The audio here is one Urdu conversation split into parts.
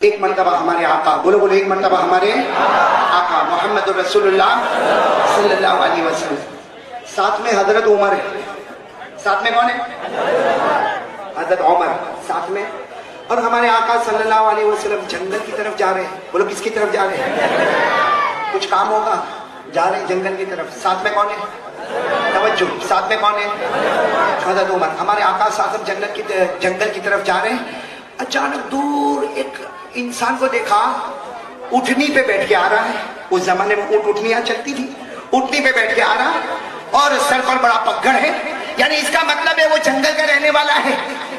ایک مرتبہ ہمارے آقا، بولو بولو، ایک مرتبہ ہمارے آقا محمد رسول اللہ صلی اللہ علیہ وسلم، ساتھ میں حضرت عمر ہے، ساتھ میں کون ہے؟ حضرت عمر ساتھ میں، اور ہمارے آقا صلی اللہ علیہ وسلم جنگل کی طرف جا رہے ہیں۔ بولو کس کی طرف جا رہے ہیں؟ کچھ کام ہوگا، جا رہے ہیں جنگل کی طرف، ساتھ میں کون ہے؟ توجہ، ساتھ میں کون ہے؟ حضرت عمر۔ ہمارے آقا صاحب جنگل کی طرف جا رہے ہیں، اچانک دور ایک انسان کو دیکھا، اٹھنی پہ بیٹھ کے آ رہا ہے۔ اس زمانے میں اونٹ اٹھنیاں چلتی تھی، اٹھنی پہ بیٹھ کے آ رہا اور سر پر بڑا پگڑ ہے، یعنی اس کا مطلب ہے وہ جنگل کا رہنے والا ہے،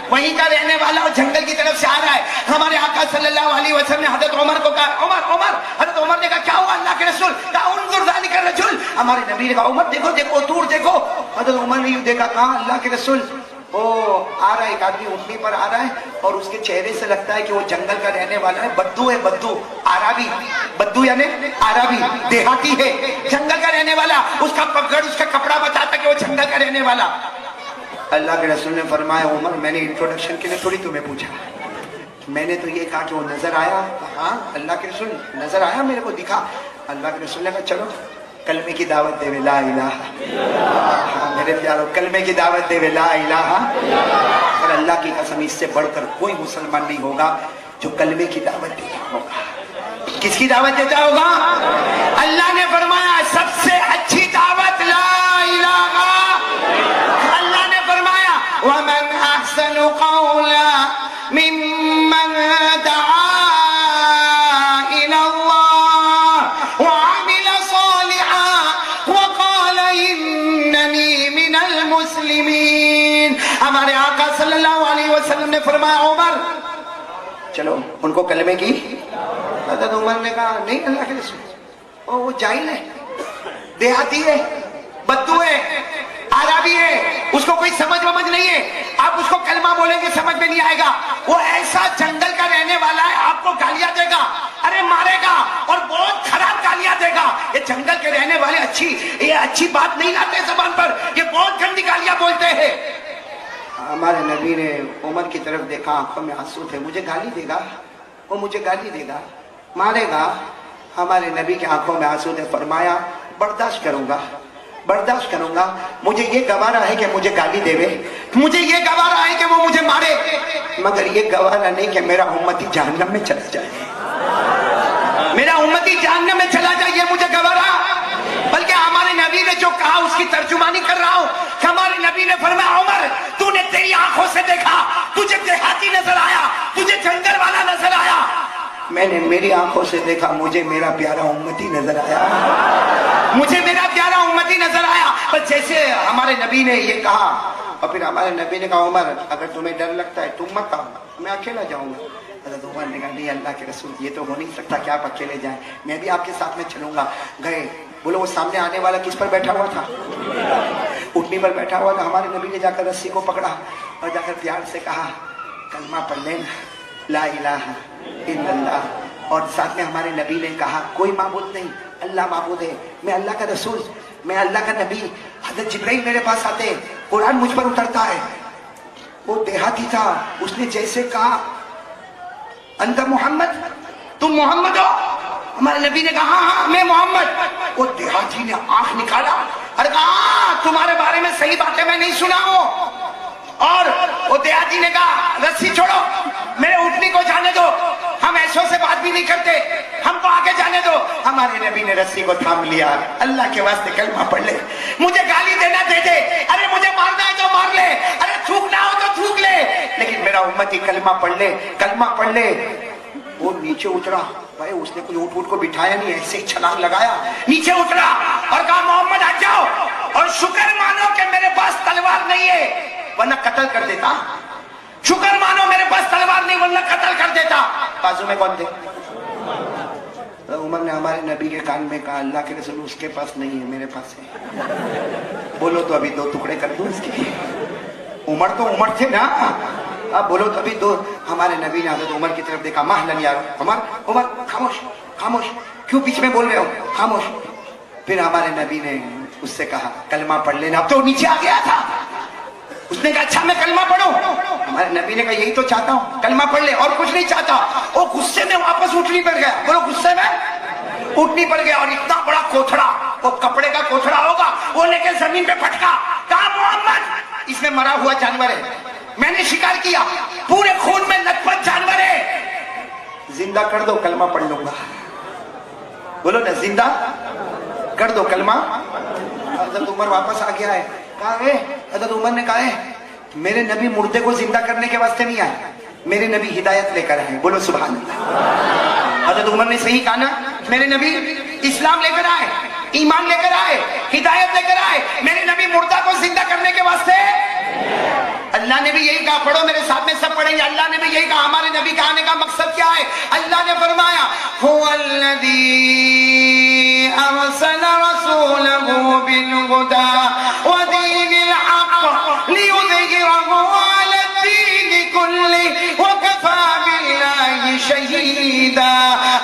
وہیں کا رہنے والا، اور جنگل کی طرف سے آ رہا ہے۔ ہمارے آقا صلی اللہ علیہ وسلم نے حضرت عمر کو کہا، عمر عمر، حضرت عمر نے کہا کیا ہوا اللہ کے رسول؟ کہا انظر ذالک الرجل، ہمارے نبی نے کہا عمر دیکھو دیکھو دور دیکھو۔ حضرت عمر نے یوں دیکھا، کہا اللہ کے رسول وہ آ رہا ہے، ایک آدمی اٹھنی پر آ رہا ہے اور اس کے چہرے سے لگتا ہے کہ وہ جنگل کا رہنے والا ہے، بدو ہے، بدو، عربی، بدو یعنی عربی، دیہاتی ہے، جنگل کا رہنے والا، اس کا پگڑ، اس کا کپڑا بتاتا کہ وہ جنگل کا رہنے والا۔ اللہ کے رسول نے فرمایا عمر میں نے انٹروڈکشن کے لیے تھوڑی تمہیں پوچھا، میں نے تو یہ کہا کہ وہ نظر آیا۔ ہاں اللہ کے رسول نظر آیا، میرے کو دکھا۔ اللہ کے رسول نے کہا چلو کلمے کی دعوت دے، لا الہ، میرے پیارو کلمے کی دعوت دے، لا الہ، اور اللہ کی قسم اس سے بڑھ کر کوئی مسلمان نہیں ہوگا جو کلمے کی دعوت دیتا ہوگا۔ کس کی دعوت دیتا ہوگا؟ اللہ نے فرمایا سب سے اچھی دعوت لا الہ، اللہ نے فرمایا وَمَنْ أَحْسَنُ قَوْلًا مِّمَّنْ دَعَا ہمارے آقا صلی اللہ علیہ وسلم نے فرمایا عمر چلو ان کو کلمے کی۔ حضرت عمر نے کہا نہیں اللہ کے رسول، وہ جاہل ہے، دیہاتی ہے، بدو ہے، عربی ہے، اس کو کوئی سمجھ ومجھ نہیں ہے، آپ اس کو کلمہ بولیں گے سمجھ میں نہیں آئے گا، وہ ایسا جنگل کا رہنے والا ہے، آپ کو گالیاں دے گا، ارے مارے گا اور بہت خراب گالیاں دے گا۔ یہ جنگل کے رہنے والے یہ اچھی بات نہیں لاتے زبان پر، یہ بہت گندی گالیاں بولتے ہیں۔ ہمارے نبی نے عمر کی طرف دیکھا، آنکھوں میں آنسو تھے، مجھے گالی دے گا، وہ مجھے گالی دے گا، مارے گا۔ ہمارے نبی کی آنکھوں میں آنسو تھے، فرمایا برداشت کروں گا، برداشت کروں گا، مجھے یہ گوارا ہے کہ مجھے گالی دے، مجھے یہ گوارا ہے کہ وہ مجھے مارے، مگر یہ گوارا نہیں کہ میرا امتی جہنم میں چلا جائے، میرا امتی جہنم میں چلا جائے، یہ مجھے گوارا۔ بلکہ ہمارے نبی نے جو کہا اس کی ترجمانی کر رہا ہوں، کہ ہمارے نبی نے فرمایا عمر تو نے تیری آنکھوں سے دیکھا، تجھے دیہاتی نظر آیا، تجھے جنگل والا نظر آیا، میں نے میری آنکھوں سے دیکھا، مجھے میرا پیارا امتی نظر آیا، مجھے میرا پیارا امتی نظر آیا۔ بس جیسے ہمارے نبی نے یہ کہا، اور پھر ہمارے نبی نے کہا عمر اگر تمہیں ڈر لگتا ہے تم مت آؤ، میں اکیلا جاؤں گا۔ حضرت عمر نے کہا نہیں اللہ کے رسول یہ تو ہو نہیں سکتا کہ آپ اکیلے جائیں، میں بھی آپ کے ساتھ میں چلوں گا۔ گئے، بولو وہ سامنے آنے والا کس پر بیٹھا ہوا تھا؟ اٹھنی پر بیٹھا ہوا تھا۔ ہمارے نبی نے جا کر رسی کو پکڑا اور جا کر پیار سے کہا کلمہ پڑھ لینا، لا الہ الا اللہ، اور ساتھ میں ہمارے نبی نے کہا کوئی معبود نہیں، اللہ معبود ہے، میں اللہ کا رسول، میں اللہ کا نبی، حضرت جبرائیل میرے پاس آتے، قرآن مجھ پر اترتا ہے۔ وہ دیہاتی تھا، اس نے جیسے کہا انت محمد، تم محمد ہو؟ ہمارے نبی نے کہا ہاں میں محمد۔ وہ دیہاتی نے آنکھ نکالا اور کہا تمہارے بارے میں صحیح باتیں میں نہیں سنا ہوں، اور وہ دیہاتی نے کہا رسی چھوڑو، میرے اٹھنی کو جانے دو، ہم ایسوں سے بات بھی نہیں کرتے، ہم کو آگے جانے دو۔ ہمارے نبی نے رسی کو تھام لیا، اللہ کے واسطے کلمہ پڑھ لے، مجھے گالی دینا دے دے، ارے مجھے مارنا ہے تو مار لے، ارے تھوکنا ہو تو تھوک لے، لیکن میرا امتی کلمہ پڑھ لے، کلمہ پڑھ لے۔ وہ نیچے اترا، بھائی اس نے کوئی اونٹ اونٹ کو بٹھایا نہیں، ایسے ہی چھلانگ لگایا، نیچے اترا اور کہا محمد ہٹ جاؤ اور شکر مانو کہ میرے پاس تلوار نہیں ہے ورنہ قتل کر دیتا، شکر مانو میرے پاس تلوار نہیں ورنہ قتل کر دیتا۔ بازو میں کون تھے؟ عمر نے ہمارے نبی کے کان میں کہا اللہ کے رسول اس کے پاس نہیں ہے میرے پاس ہے، بولو تو ابھی دو ٹکڑے کر دوں اس کے۔ عمر تو عمر تھے نا، اب بولو تو ابھی دو۔ ہمارے نبی نے حضرت عمر کی طرف دیکھا، مہلن یا عمر، عمر خاموش خاموش، کیوں بیچ میں بول رہے ہو، خاموش۔ پھر ہمارے نبی نے اس سے کہا کلمہ پڑھ لینا، اب تو نیچے آ گیا تھا، اس نے کہا اچھا میں کلمہ پڑھوں؟ ہمارے نبی نے کہا یہی تو چاہتا ہوں، کلمہ پڑھ لے، اور کچھ نہیں چاہتا۔ وہ غصے میں واپس اٹھنی پڑ گیا، بولو غصے میں اٹھنی پڑ گیا، اور اتنا بڑا کوتھڑا، وہ کپڑے کا کوتھڑا ہوگا، وہ لے کے زمین پہ پھٹکا، کہا محمد اس میں مرا ہوا جانور ہے، میں نے شکار کیا، پورے خون میں لت پت جانور ہے، زندہ کر دو کلمہ پڑھ لوں گا۔ بولو نا زندہ کر دو کلمہ۔ حضرت عمر واپس آ گیا ہے، کہا ہے حضرت عمر نے کہا ہے میرے نبی مردے کو زندہ کرنے کے واسطے نہیں آئے، میرے نبی ہدایت لے کر آئے۔ بولو سبحان اللہ۔ حضرت عمر نے صحیح کہا نا، میرے نبی اسلام لے کر آئے، ایمان لے کر آئے، ہدایت لے کر آئے، میرے نبی مردہ کو زندہ کرنے کے واسطے۔ اللہ نے بھی یہی کہا، پڑھو میرے ساتھ میں سب پڑھیں گے، اللہ نے بھی یہی کہا۔ ہمارے نبی کا آنے کا مقصد کیا ہے؟ اللہ نے فرمایا هو الذی ارسل رسولہ بالہدی ودین الحق لیظہرہ علی الدین کلہ وکفی باللہ شہیدا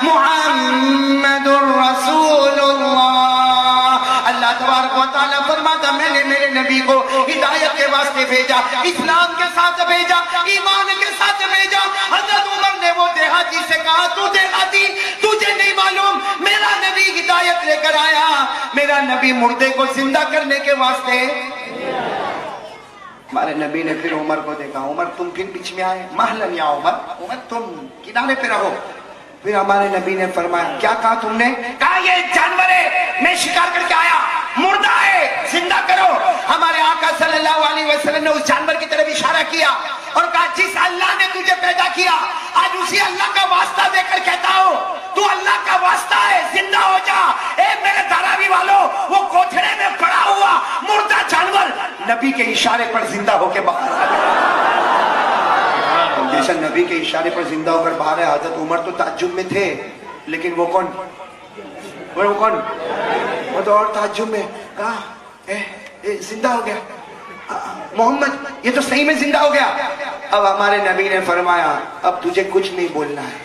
محمد رسول اللہ۔ اللہ تبارک و تعالیٰ فرماتا میں نے میرے نبی کو ہدایت کے واسطے بھیجا، اسلام کے ساتھ بھیجا، ایمان کے ساتھ بھیجا۔ حضرت عمر نے وہ دیہاتی سے کہا تو دیہاتی تجھے نہیں معلوم میرا نبی ہدایت لے کر آیا، میرا نبی مردے کو زندہ کرنے کے واسطے۔ ہمارے نبی نے پھر عمر کو دیکھا، عمر تم پھر بیچ میں آئے، مہلن یا عمر، عمر تم کنارے پہ رہو۔ پھر ہمارے نبی نے فرمایا کیا کہا تم نے؟ کہا یہ جانور ہے، میں شکار کر کے آیا، مردہ ہے، زندہ کرو۔ ہمارے آقا صلی اللہ علیہ وسلم نے اس جانور کی طرف اشارہ کیا اور کہا جس اللہ نے تجھے پیدا کیا آج اسی اللہ کا واسطہ دے کر کہتا ہوں تو اللہ کا واسطہ ہے، زندہ ہو جا۔ اے میرے دھراوی والوں، وہ کوٹھڑے میں پڑا ہوا مردہ جانور نبی کے اشارے پر زندہ ہو کے باہر آ گیا۔ جیسا نبی کے اشارے پر زندہ ہو کر باہر ہے۔ حضرت عمر تو تعجب میں تھے، لیکن وہ کون؟ وہ تو اور تعجب میں کہا زندہ ہو گیا محمد، یہ تو صحیح میں زندہ ہو گیا۔ اب ہمارے نبی نے فرمایا اب تجھے کچھ نہیں بولنا ہے،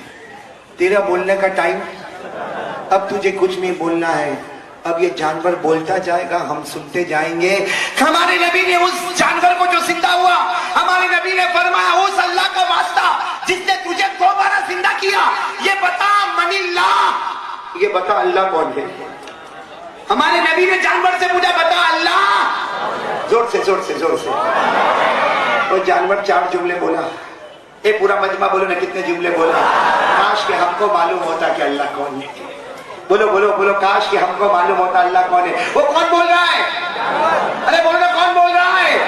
تیرا بولنے کا ٹائم، اب تجھے کچھ نہیں بولنا ہے، اب یہ جانور بولتا جائے گا، ہم سنتے جائیں گے۔ ہمارے نبی نے اس جانور کو جو زندہ ہوا، ہمارے نبی نے فرمایا اس اللہ کا واسطہ جس نے تجھے دوبارہ زندہ کیا، یہ بتا من اللہ، یہ بتا اللہ کون ہے؟ ہمارے نبی نے جانور سے پوچھا بتا اللہ، زور سے زور سے زور سے۔ وہ جانور 4 جملے بولا، اے پورا مجمع بولو نا کتنے جملے بولا؟ کاش کہ ہم کو معلوم ہوتا کہ اللہ کون ہے۔ بولو بولو بولو، کاش کہ ہم کو معلوم ہوتا اللہ کون ہے۔ وہ کون بول رہا ہے؟ ارے بولو نا کون بول رہا ہے؟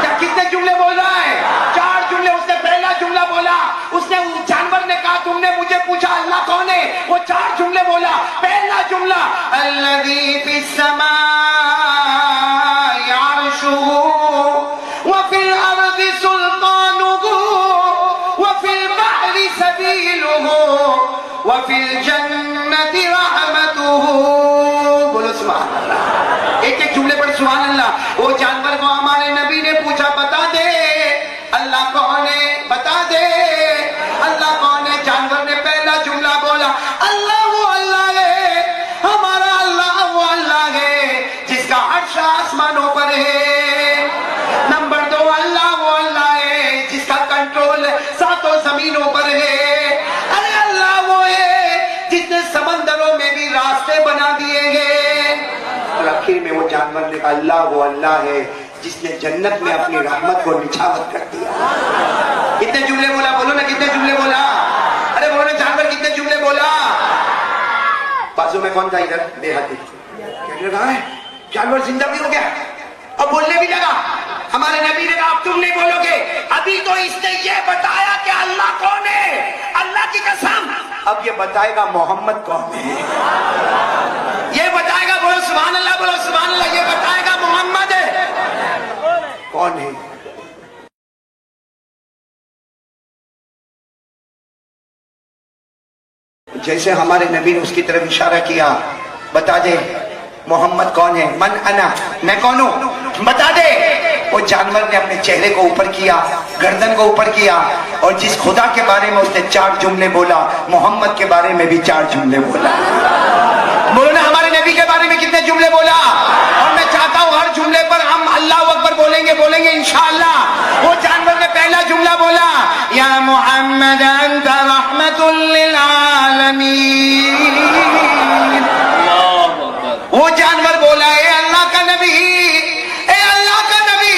کیا کتنے جملے بول رہا ہے؟ 4 جملے۔ اس نے پہلا جملہ بولا، اس نے جانور نے کہا تم نے مجھے پوچھا اللہ کون ہے، وہ 4 جملے بولا۔ پہلا جملہ الذی فی السماء عرشہ وفی الارض سلطانہ وفی البحر سبیلہ وفی الجنت رحمتہ۔ بولو سبحان اللہ، ایک ایک جملے پر سبحان اللہ۔ وہ جانور کو ہمارے نبی نے پوچھا بتا دے اللہ کون ہے، بتا دے اللہ کون ہے۔ جانور نے پہلا جملہ بولا اللہ وہ اللہ ہے، ہمارا اللہ وہ اللہ ہے جس کا عرش آسمانوں پر ہے۔ نمبر 2 اللہ وہ اللہ ہے جس کا کنٹرول 7 زمینوں پر ہے۔ ارے اللہ وہ ہے جس نے سمندروں میں بھی راستے بنا دیے ہیں۔ اور آخر میں وہ جانور نے کہا اللہ وہ اللہ ہے جس نے جنت میں اپنی رحمت کو نچھاور کر دیا۔ کتنے جملے بولا؟ بولو نا کتنے جملے بولا؟ ارے بولو نا جانور کتنے جملے بولا؟ بازو میں کون تھا ادھر؟ دیہاتی کہنے لگا ہے جانور زندہ بھی ہو گیا، اب بولنے بھی لگا۔ ہمارے نبی نے کہا اب تم نہیں بولو گے، ابھی تو اس نے یہ بتایا کہ اللہ کون ہے، اللہ کی قسم اب یہ بتائے گا محمد کون ہے، یہ بتائے گا۔ بولو سبحان اللہ، بولو سبحان اللہ، یہ بتائے گا محمد ہے کون ہے۔ جیسے ہمارے نبی نے اس کی طرف اشارہ کیا بتا دے محمد کون ہے، من انا، میں کون ہوں بتا دے۔ وہ جانور نے اپنے چہرے کو اوپر کیا، گردن کو اوپر کیا، اور جس خدا کے بارے میں اس نے 4 جملے بولا، محمد کے بارے میں بھی 4 جملے بولا۔ بولو نا ہمارے نبی کے بارے میں کتنے جملے بولا؟ اور میں چاہتا ہوں ہر جملے پر ہم اللہ اکبر بولیں گے انشاءاللہ۔ یا محمد انت رحمت للعالمین. وہ جانور بولا اے اللہ کا نبی، اے اللہ کا نبی،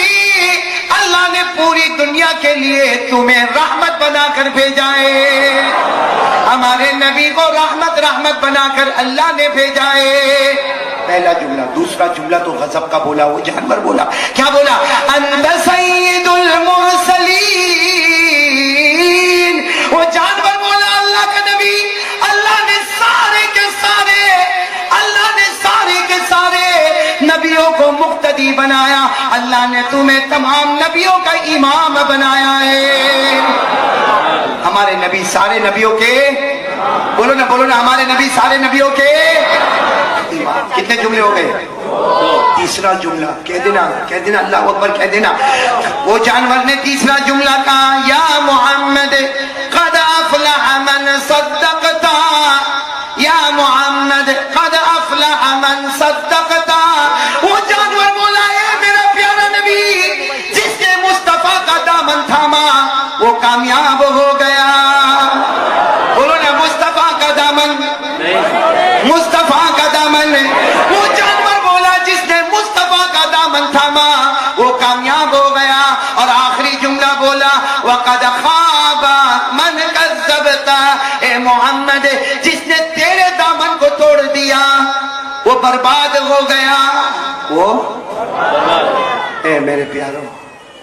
اللہ نے پوری دنیا کے لیے تمہیں رحمت بنا کر بھیجا ہے. ہمارے نبی کو رحمت بنا کر اللہ نے بھیجا ہے. پہلا جملہ. دوسرا جملہ تو غضب کا بولا. وہ جانور بولا کیا بولا؟ انت سید المرسلین. وہ جانور بولا اللہ کا نبی، اللہ نے سارے کے سارے نبیوں کو مقتدی بنایا. اللہ نے تمہیں تمام نبیوں کا امام بنایا ہے. ہمارے نبی سارے نبیوں کے، بولو نا ہمارے نبی سارے نبیوں کے امام. کتنے جملے ہو گئے؟ تیسرا جملہ. کہہ دینا اللہ اکبر کہہ دینا. وہ جانور نے تیسرا جملہ کہا، یا محمد قد افلح من صدقتا، یا محمد قد افلح من صدقتا. وہ جانور بولا ہے میرا پیارا نبی، جس نے مصطفیٰ کا دامن تھاما وہ کامیاب ہو گیا. بولو نا مصطفیٰ کا دامن، مصطفیٰ کا دامن. وہ جانور بولا جس نے مصطفیٰ کا دامن تھاما وہ کامیاب ہو گیا. اور آخری جملہ بولا وقد خاب من کذبتا. اے محمد جس نے تیرے دامن کو توڑ دیا وہ برباد ہو گیا. وہ اے میرے پیاروں،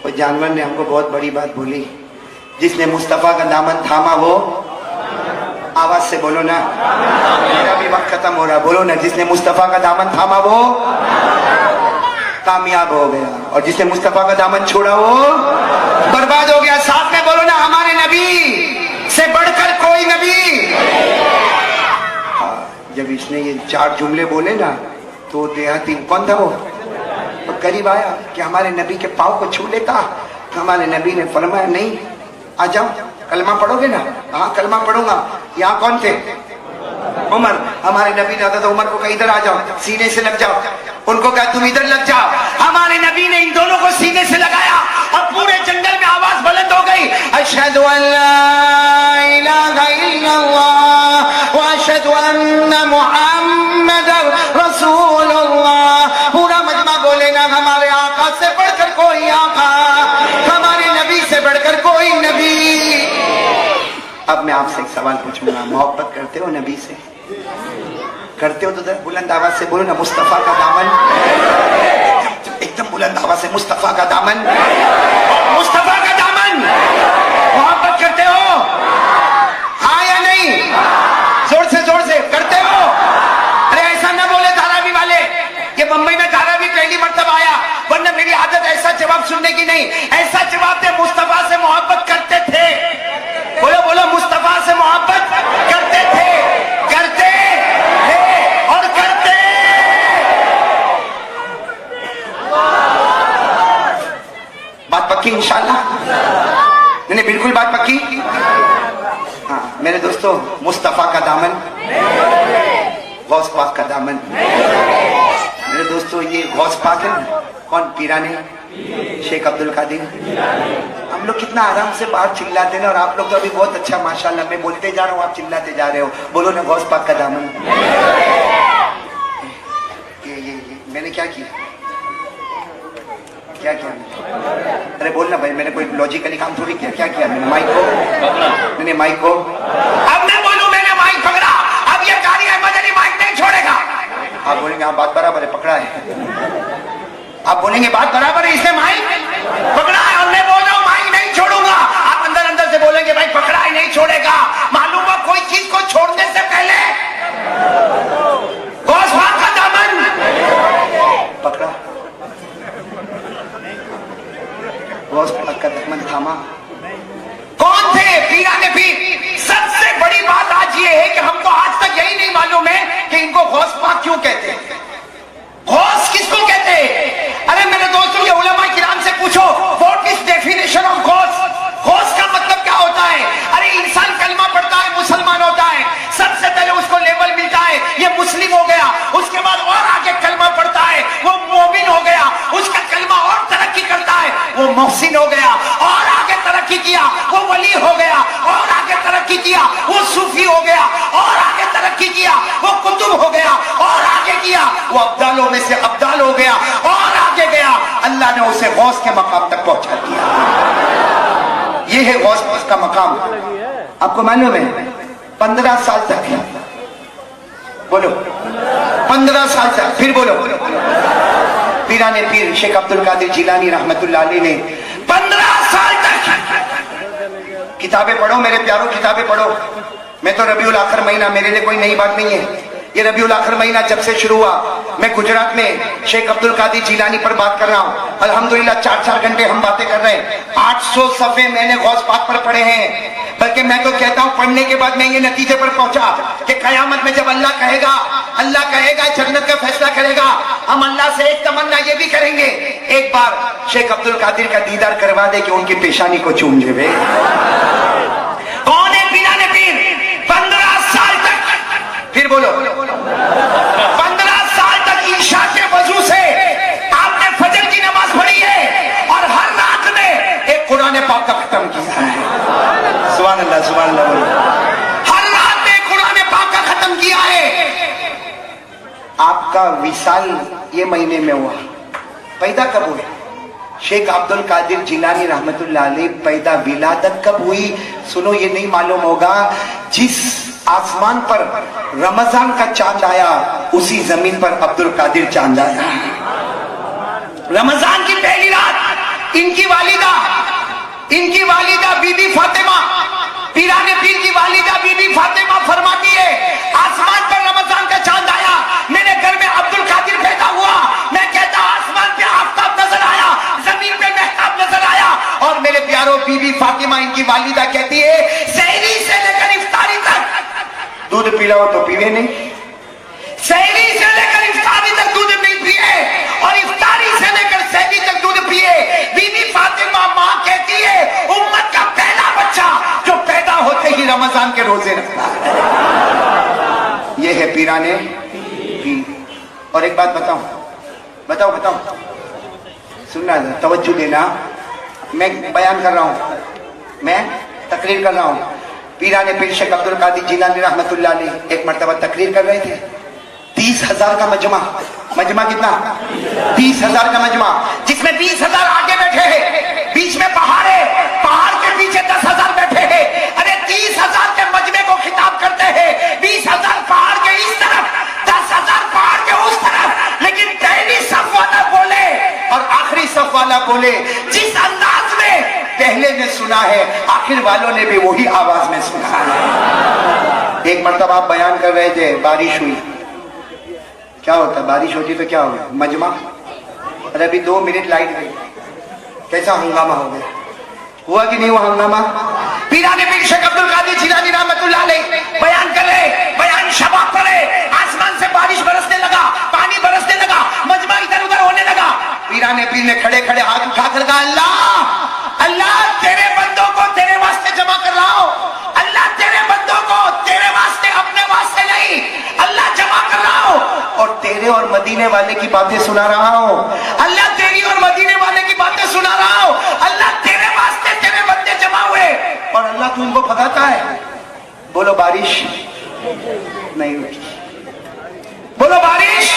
وہ جانور نے ہم کو بہت بڑی بات بولی. جس نے مصطفیٰ کا دامن تھاما وہ، آواز سے بولو نا، میرا بھی وقت ختم ہو رہا. بولو نا، جس نے مصطفیٰ کا دامن تھاما وہ کامیاب ہو گیا، اور جس نے مصطفیٰ کا دامن چھوڑا وہ برباد ہو گیا. ساتھ میں بولو نا، ہمارے نبی سے بڑھ کر کوئی نبی. جب اس نے یہ 4 جملے بولے نا تو دیہاتی کون تھا وہ قریب آیا کہ ہمارے نبی کے پاؤں کو چھو لیتا. ہمارے نبی نے فرمایا نہیں، آ جاؤ. کلمہ پڑھو گے نا؟ ہاں کلمہ پڑھوں گا. یہاں کون تھے؟ عمر. ہمارے نبی نے حضرت عمر کو کہا ادھر آ جاؤ، سینے سے لگ جاؤ. ان کو کہا تم ادھر لگ جاؤ. ہمارے نبی نے ان دونوں کو سینے سے لگایا اور پورے جنگل میں آواز بلند ہو گئی، اشہد ان لا الہ الا اللہ واشہد ان محمد رسول اللہ. پورا مجمع بولے نا، ہمارے آقا سے بڑھ کر کوئی آقا، ہمارے نبی سے بڑھ کر کوئی نبی. اب میں آپ سے ایک سوال پوچھوں گا، محبت کرتے ہو نبی سے؟ کرتے ہو تو بلند آواز سے بولو نا، مصطفیٰ کا دامن. ایک دم بلند آواز سے، مصطفیٰ کا دامن، مصطفیٰ کا دامن. محبت کرتے ہو؟ ہاں یا نہیں؟ زور سے کرتے ہو؟ ارے ایسا نہ بولے دھاراوی والے، یہ بمبئی میں دھاراوی پہلی مرتبہ آیا، ورنہ میری عادت ایسا جواب سننے کی نہیں. ایسا جواب دے، مصطفیٰ سے محبت کرتے تھے. بولو مصطفیٰ سے محبت کرتے تھے اور کرتے. بات پکی انشاءاللہ؟ نہیں بالکل بات پکی. ہاں میرے دوستو، مصطفیٰ کا دامن، غوث پاک کا دامن. میرے دوستو یہ غوث پاک ہے نا، کون؟ پیرانے شیخ عبد القادر. ہم لوگ کتنا آرام سے باہر چلاتے ہیں اور آپ لوگ تو ابھی بہت اچھا ماشاءاللہ، میں بولتے جا رہا ہوں آپ چلاتے جا رہے ہو. بولو نا غوث پاک کا دامن. یہ میں نے کیا کیا؟ ارے بولنا بھائی، میں نے کوئی لاجیکلی کام تھوڑی کیا. کیا میں نے مائک کو اب میں بولوں میں نے مائک پکڑا، اب یہ قاری احمد علی مائک نہیں چھوڑے گا. آپ بولیں گے آپ بات برابر ہے، پکڑا ہے. آپ بولیں گے بات برابر ہے، اس نے مائک پکڑا ہے اور میں بول رہا ہوں مائک نہیں چھوڑوں گا. آپ اندر سے بولیں گے بھائی پکڑا ہے نہیں چھوڑے گا. معلوم ہوا کوئی چیز کو چھوڑنے سے پہلے غوث پاک کا دامن پکڑا، غوث پاک کا دامن تھاما. کون تھے؟ پیرانے پیر. سب سے بڑی بات آج یہ ہے کہ ہم کو آج تک یہی نہیں معلوم ہے کہ ان کو غوث پاک کیوں کہتے ہیں. غوث کس کو کہتے ہیں؟ ارے میرے دوستوں، یہ علماء کرام سے وہ ابدالوں میں سے ابدال ہو گیا اور آگے گیا, اللہ نے اسے غوث کے مقام تک پہنچا دیا. یہ ہے غوث کا مقام. آپ کو معلوم ہے 15 سال تک, بولو 15 سال تک, پھر بولو, پیران پیر شیخ عبد القادر جیلانی رحمت اللہ علیہ نے 15 سال تک کتابیں پڑھو میرے پیاروں, کتابیں پڑھو. میں تو ربیع الاخر مہینہ, میرے لیے کوئی نئی بات نہیں ہے, یہ ربیع الاخر مہینہ جب سے شروع ہوا, میں گجرات میں شیخ عبد القادر جیلانی پر بات کر رہا ہوں. الحمدللہ 4 گھنٹے ہم باتیں کر رہے ہیں. 800 صفحے میں نے غوث پاک پر پڑھے ہیں. بلکہ میں تو کہتا ہوں پڑھنے کے بعد میں یہ نتیجے پر پہنچا کہ قیامت میں جب اللہ کہے گا جنت کا فیصلہ کرے گا, ہم اللہ سے ایک تمنا یہ بھی کریں گے, ایک بار شیخ عبد القادر کا دیدار کروا دے کہ ان کی پیشانی کو چوم لے. کون ہے پیران پیر؟ 15 سال تک, پھر بولو 15 سال تک عشاء کے وضو سے آپ نے فجر کی نماز پڑھی ہے اور ہر رات میں ایک قرآن پاک کا ختم کیا ہے. سبحان اللہ, سبحان اللہ بولو. ہر رات میں قرآن پاک کا ختم کیا ہے. آپ کا وصال یہ مہینے میں ہوا. پیدا کب ہوئے؟ شیخ عبد القادر جیلانی رحمت اللہ علیہ پیدا ولادت کب ہوئی؟ سنو, یہ نہیں معلوم ہوگا. جس آسمان پر رمضان کا چاند آیا اسی زمین پر عبد القادر چاند آیا. رمضان کی پہلی رات ان کی والدہ بی بی فاطمہ, پیران پیر کی والدہ بی بی فاطمہ فرماتی ہے آسمان پر رمضان کا چاند آیا, میرے گھر میں عبد القادر پیدا ہوا. میں کہتا آسمان پہ آفتاب نظر آیا, زمین پہ مہتاب نظر آیا. اور میرے پیاروں بی بی فاطمہ ان کی والدہ کہتی ہے سحری سے لے کر افطاری تک دودھ پلاؤ تو پیوے نہیں, سحری سے لے کر افطاری تک دودھ نہیں پیے, اور افطاری سے لے کر سحری تک دودھ پیے. بی بی فاطمہ ماں کہتی ہے امت کا پہلا بچہ جو پیدا ہوتے ہی رمضان کے روزے رکھتا ہے. یہ ہے پیرانے پیر. اور ایک بات بتاؤں, سننا, توجہ دینا. میں بیان کر رہا ہوں, میں تقریر کر رہا ہوں. پیران پیر شیخ عبد القادر جیلانی رحمت اللہ علیہ ایک مرتبہ تقریر کر رہے تھے. 30,000 کا مجمع کتنا؟ 30,000 کا مجمع, جس میں 20,000 آگے بیٹھے ہیں, بیچ میں پہاڑ ہے, پہاڑ کے پیچھے 10,000 بیٹھے ہیں. ارے 30,000 کے مجمع کو خطاب کرتے ہیں, 20,000 پہاڑ کے اس طرف, 10,000 پہاڑ کے اس طرف, لیکن پہلی صف والا بولے اور آخری صف والا بولے. جس انداز میں پہلے نے سنا ہے آخر والوں نے بھی وہی آواز میں سنا ہے. ایک مرتبہ آپ بیان کر رہے تھے, بارش ہوئی. کیا ہوتا ہے بارش ہوتی تو کیا ہوگا؟ مجمع. ارے ابھی 2 منٹ لائٹ گئی, کیسا ہنگامہ ہو گیا, ہوا کہ نہیں ہوا ہنگامہ؟ پیران پیر شیخ عبد القادر جیلانی رحمت اللہ علیہ بیان کر رہے, بیان شباب پڑے, آسمان سے بارش برسنے لگا, پانی برسنے لگا, مجمع ادھر ادھر ہونے لگا. پیران پیر نے کھڑے ہاتھ اٹھا کر کہا اللہ تیرے بندوں کو تیرے واسطے جمع کر رہا ہوں, اللہ تیرے بندوں کو تیرے واسطے, اپنے واسطے نہیں, اللہ جمع کر رہا ہوں اور تیرے اور مدینے والے کی باتیں سنا رہا ہوں. اللہ تیری اور مدینے والے کی باتیں سنا رہا ہوں. اللہ تیرے واسطے تیرے بندے جمع ہوئے اور اللہ تو ان کو بھگاتا ہے. بولو بارش نہیں رکی, بولو بارش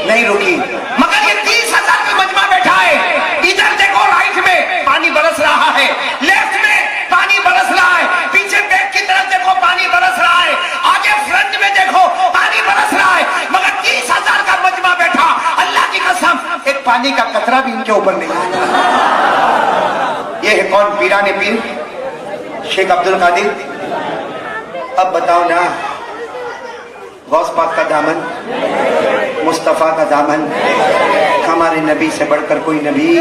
نہیں رکی. مگر یہ 30,000 کا مجمع بیٹھا ہے. ادھر دیکھو رائٹ میں پانی برس رہا ہے, لیفٹ میں پانی برس رہا ہے, پیچھے بیک کی طرف دیکھو پانی برس رہا ہے, آگے فرنٹ میں دیکھو پانی برس رہا ہے. مگر 30,000 کا مجمع بیٹھا, اللہ کی قسم ایک پانی کا قطرہ بھی ان کے اوپر نہیں آتا. یہ ہے کون؟ پیران پیر شیخ عبد القادر. اب بتاؤ نا, غوث پاک کا دامن, مصطفیٰ کا دامن, ہمارے نبی سے بڑھ کر کوئی نبی.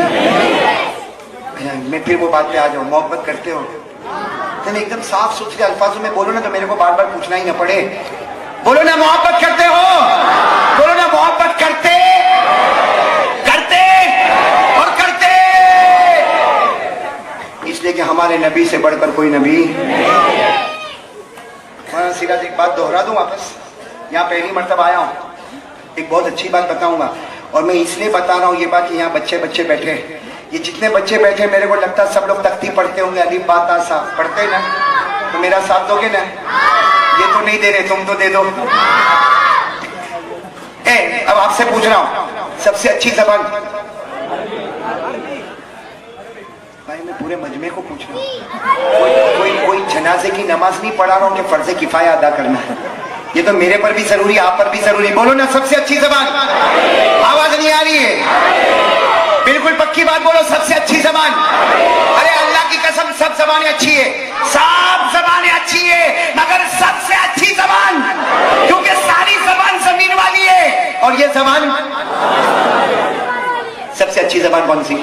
میں پھر وہ بات پہ آ جاؤں, محبت کرتے ہو تو ایک دم صاف ستھرے الفاظوں میں بولو نا, تو میرے کو بار بار پوچھنا ہی نہ پڑے. بولو نا محبت کرتے ہو, بولو نا محبت کرتے اور کرتے, اس لیے کہ ہمارے نبی سے بڑھ کر کوئی نبی. میں سیدھا ایک بات دہرا دوں واپس, یہاں پہلی مرتبہ آیا ہوں, ایک بہت اچھی بات بتاؤں گا. اور میں اس لیے بتا رہا ہوں یہ بات کہ یہاں بچے بیٹھے, یہ جتنے بچے بیٹھے میرے کو لگتا ہے سب لوگ تختی پڑھتے ہوں گے, الف با تا سا پڑھتے نا, تو میرا ساتھ دو گے نا؟ یہ تو نہیں دے رہے, تم تو دے دو. اب آپ سے پوچھ رہا ہوں سب سے اچھی زبان، بھائی میں پورے مجمع کو پوچھ رہا ہوں، کوئی جنازے کی نماز نہیں پڑھا رہا ہوں کہ فرض کفایہ ادا کرنا ہے، یہ تو میرے پر بھی ضروری ہے، آپ پر بھی ضروری ہے، بولو نا سب سے اچھی زبان، آواز نہیں آ رہی ہے، بالکل پکی بات بولو، سب سے اچھی زبان، ارے اللہ کی قسم سب زبانیں اچھی ہے، سب زبانیں اچھی ہے، مگر سب سے اچھی زبان، کیونکہ ساری زبان زمین والی ہے، اور یہ زبان سب سے اچھی زبان کون سی؟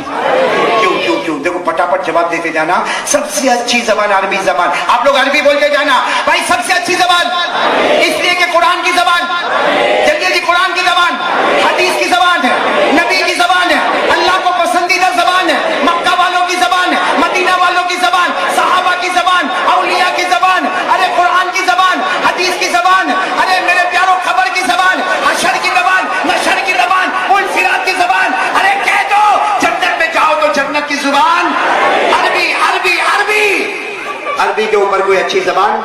کیوں دیکھو پٹاپٹ جواب دیتے جانا، سب سے اچھی زبان عربی زبان، آپ لوگ عربی بولتے جانا، بھائی سب سے اچھی زبان، اس لیے کہ قرآن کی زبان، جلدی جلدی قرآن کی زبان، حدیث کی زبان ہے، نبی کی زبان ہے، اللہ کو پسندیدہ زبان ہے، مکہ والوں کی زبان ہے، مدینہ والوں کی زبان، صحابہ کی زبان، اولیاء کی زبان، ارے قرآن کی زبان، حدیث کی زبان، ارے میرے پیاروں خبر کی زبان، حشر کی زبان، نشر کی زبان، منفرات کی زبان، ارے کہہ دو جنت میں جاؤ تو جنت کی زبان، عربی عربی عربی، عربی کے اوپر کوئی اچھی زبان؟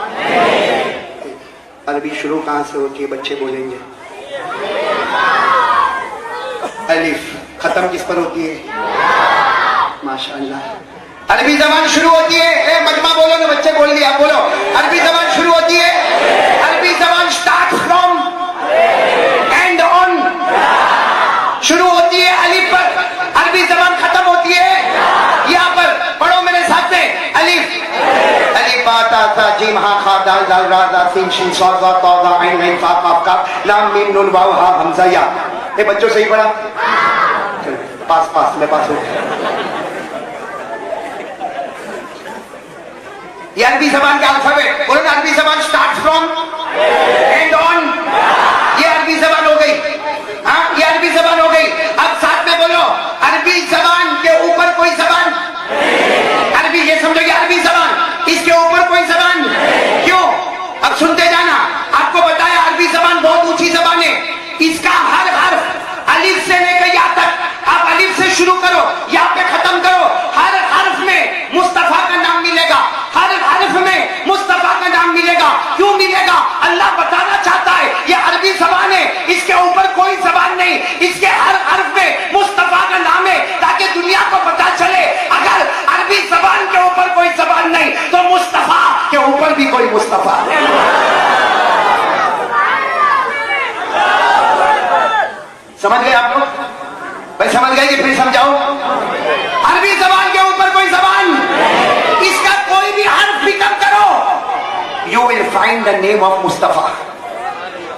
عربی شروع کہاں سے ہوتی ہے بچے بولیں گے؟ الف، ختم کس پر ہوتی ہے؟ ماشاءاللہ، عربی زبان شروع ہوتی ہے، اے مجمع بولو نا، بچے بول دیا، بولو، عربی زبان شروع ہوتی ہے، عربی زبان سٹارٹ فرام اینڈ آن، شروع ہوتی ہے الف پر، عربی زبان ختم ہوتی ہے یہاں پر، پڑھو میرے ساتھ میں، الف، الف با تا ثا جیم ہا خا دال دال را زا سین شین صاد ظا طا ظا عین غین فا قاف کاف لام میم نون واو ہا حمزہ یا، یہ بچوں صحیح پڑھا؟ پاس میں پاس ہوں، یہ عربی زبان کا الفابیٹ، بولو نا عربی زبان سٹارٹ فرام اینڈ آن، یہ عربی زبان ہو گئی، ہاں یہ عربی زبان ہو گئی، اب ساتھ میں بولو عربی زبان کے اوپر کوئی زبان، عربی یہ سمجھو کہ عربی زبان اس کے اوپر کوئی زبان، کیوں؟ اب سنتے جانا، آپ کو بتایا عربی زبان بہت اونچی زبان ہے، اس کا ہر حرف الف سے لے کر یا تک، آپ الف سے شروع کرو یا پہ ختم کرو، ہر حرف میں مصطفیٰ کا نام ملے گا، ہر حرف میں مصطفیٰ کا نام ملے گا، کیوں ملے گا؟ اللہ بتانا چاہتا ہے یہ عربی زبان ہے، اس کے اوپر کوئی زبان نہیں، اس کے ہر حرف میں مصطفیٰ کا نام ہے، تاکہ دنیا کو پتا چلے اگر عربی زبان کے اوپر کوئی زبان نہیں تو مصطفیٰ کے اوپر بھی کوئی مصطفیٰ ہے۔ سمجھ گئے آپ لوگ؟ بھائی سمجھ گئے کہ پھر سمجھاؤ؟ عربی زبان کے اوپر کوئی زبان، اس کا کوئی بھی حرف پک اپ کرو، you will find the name of Mustafa,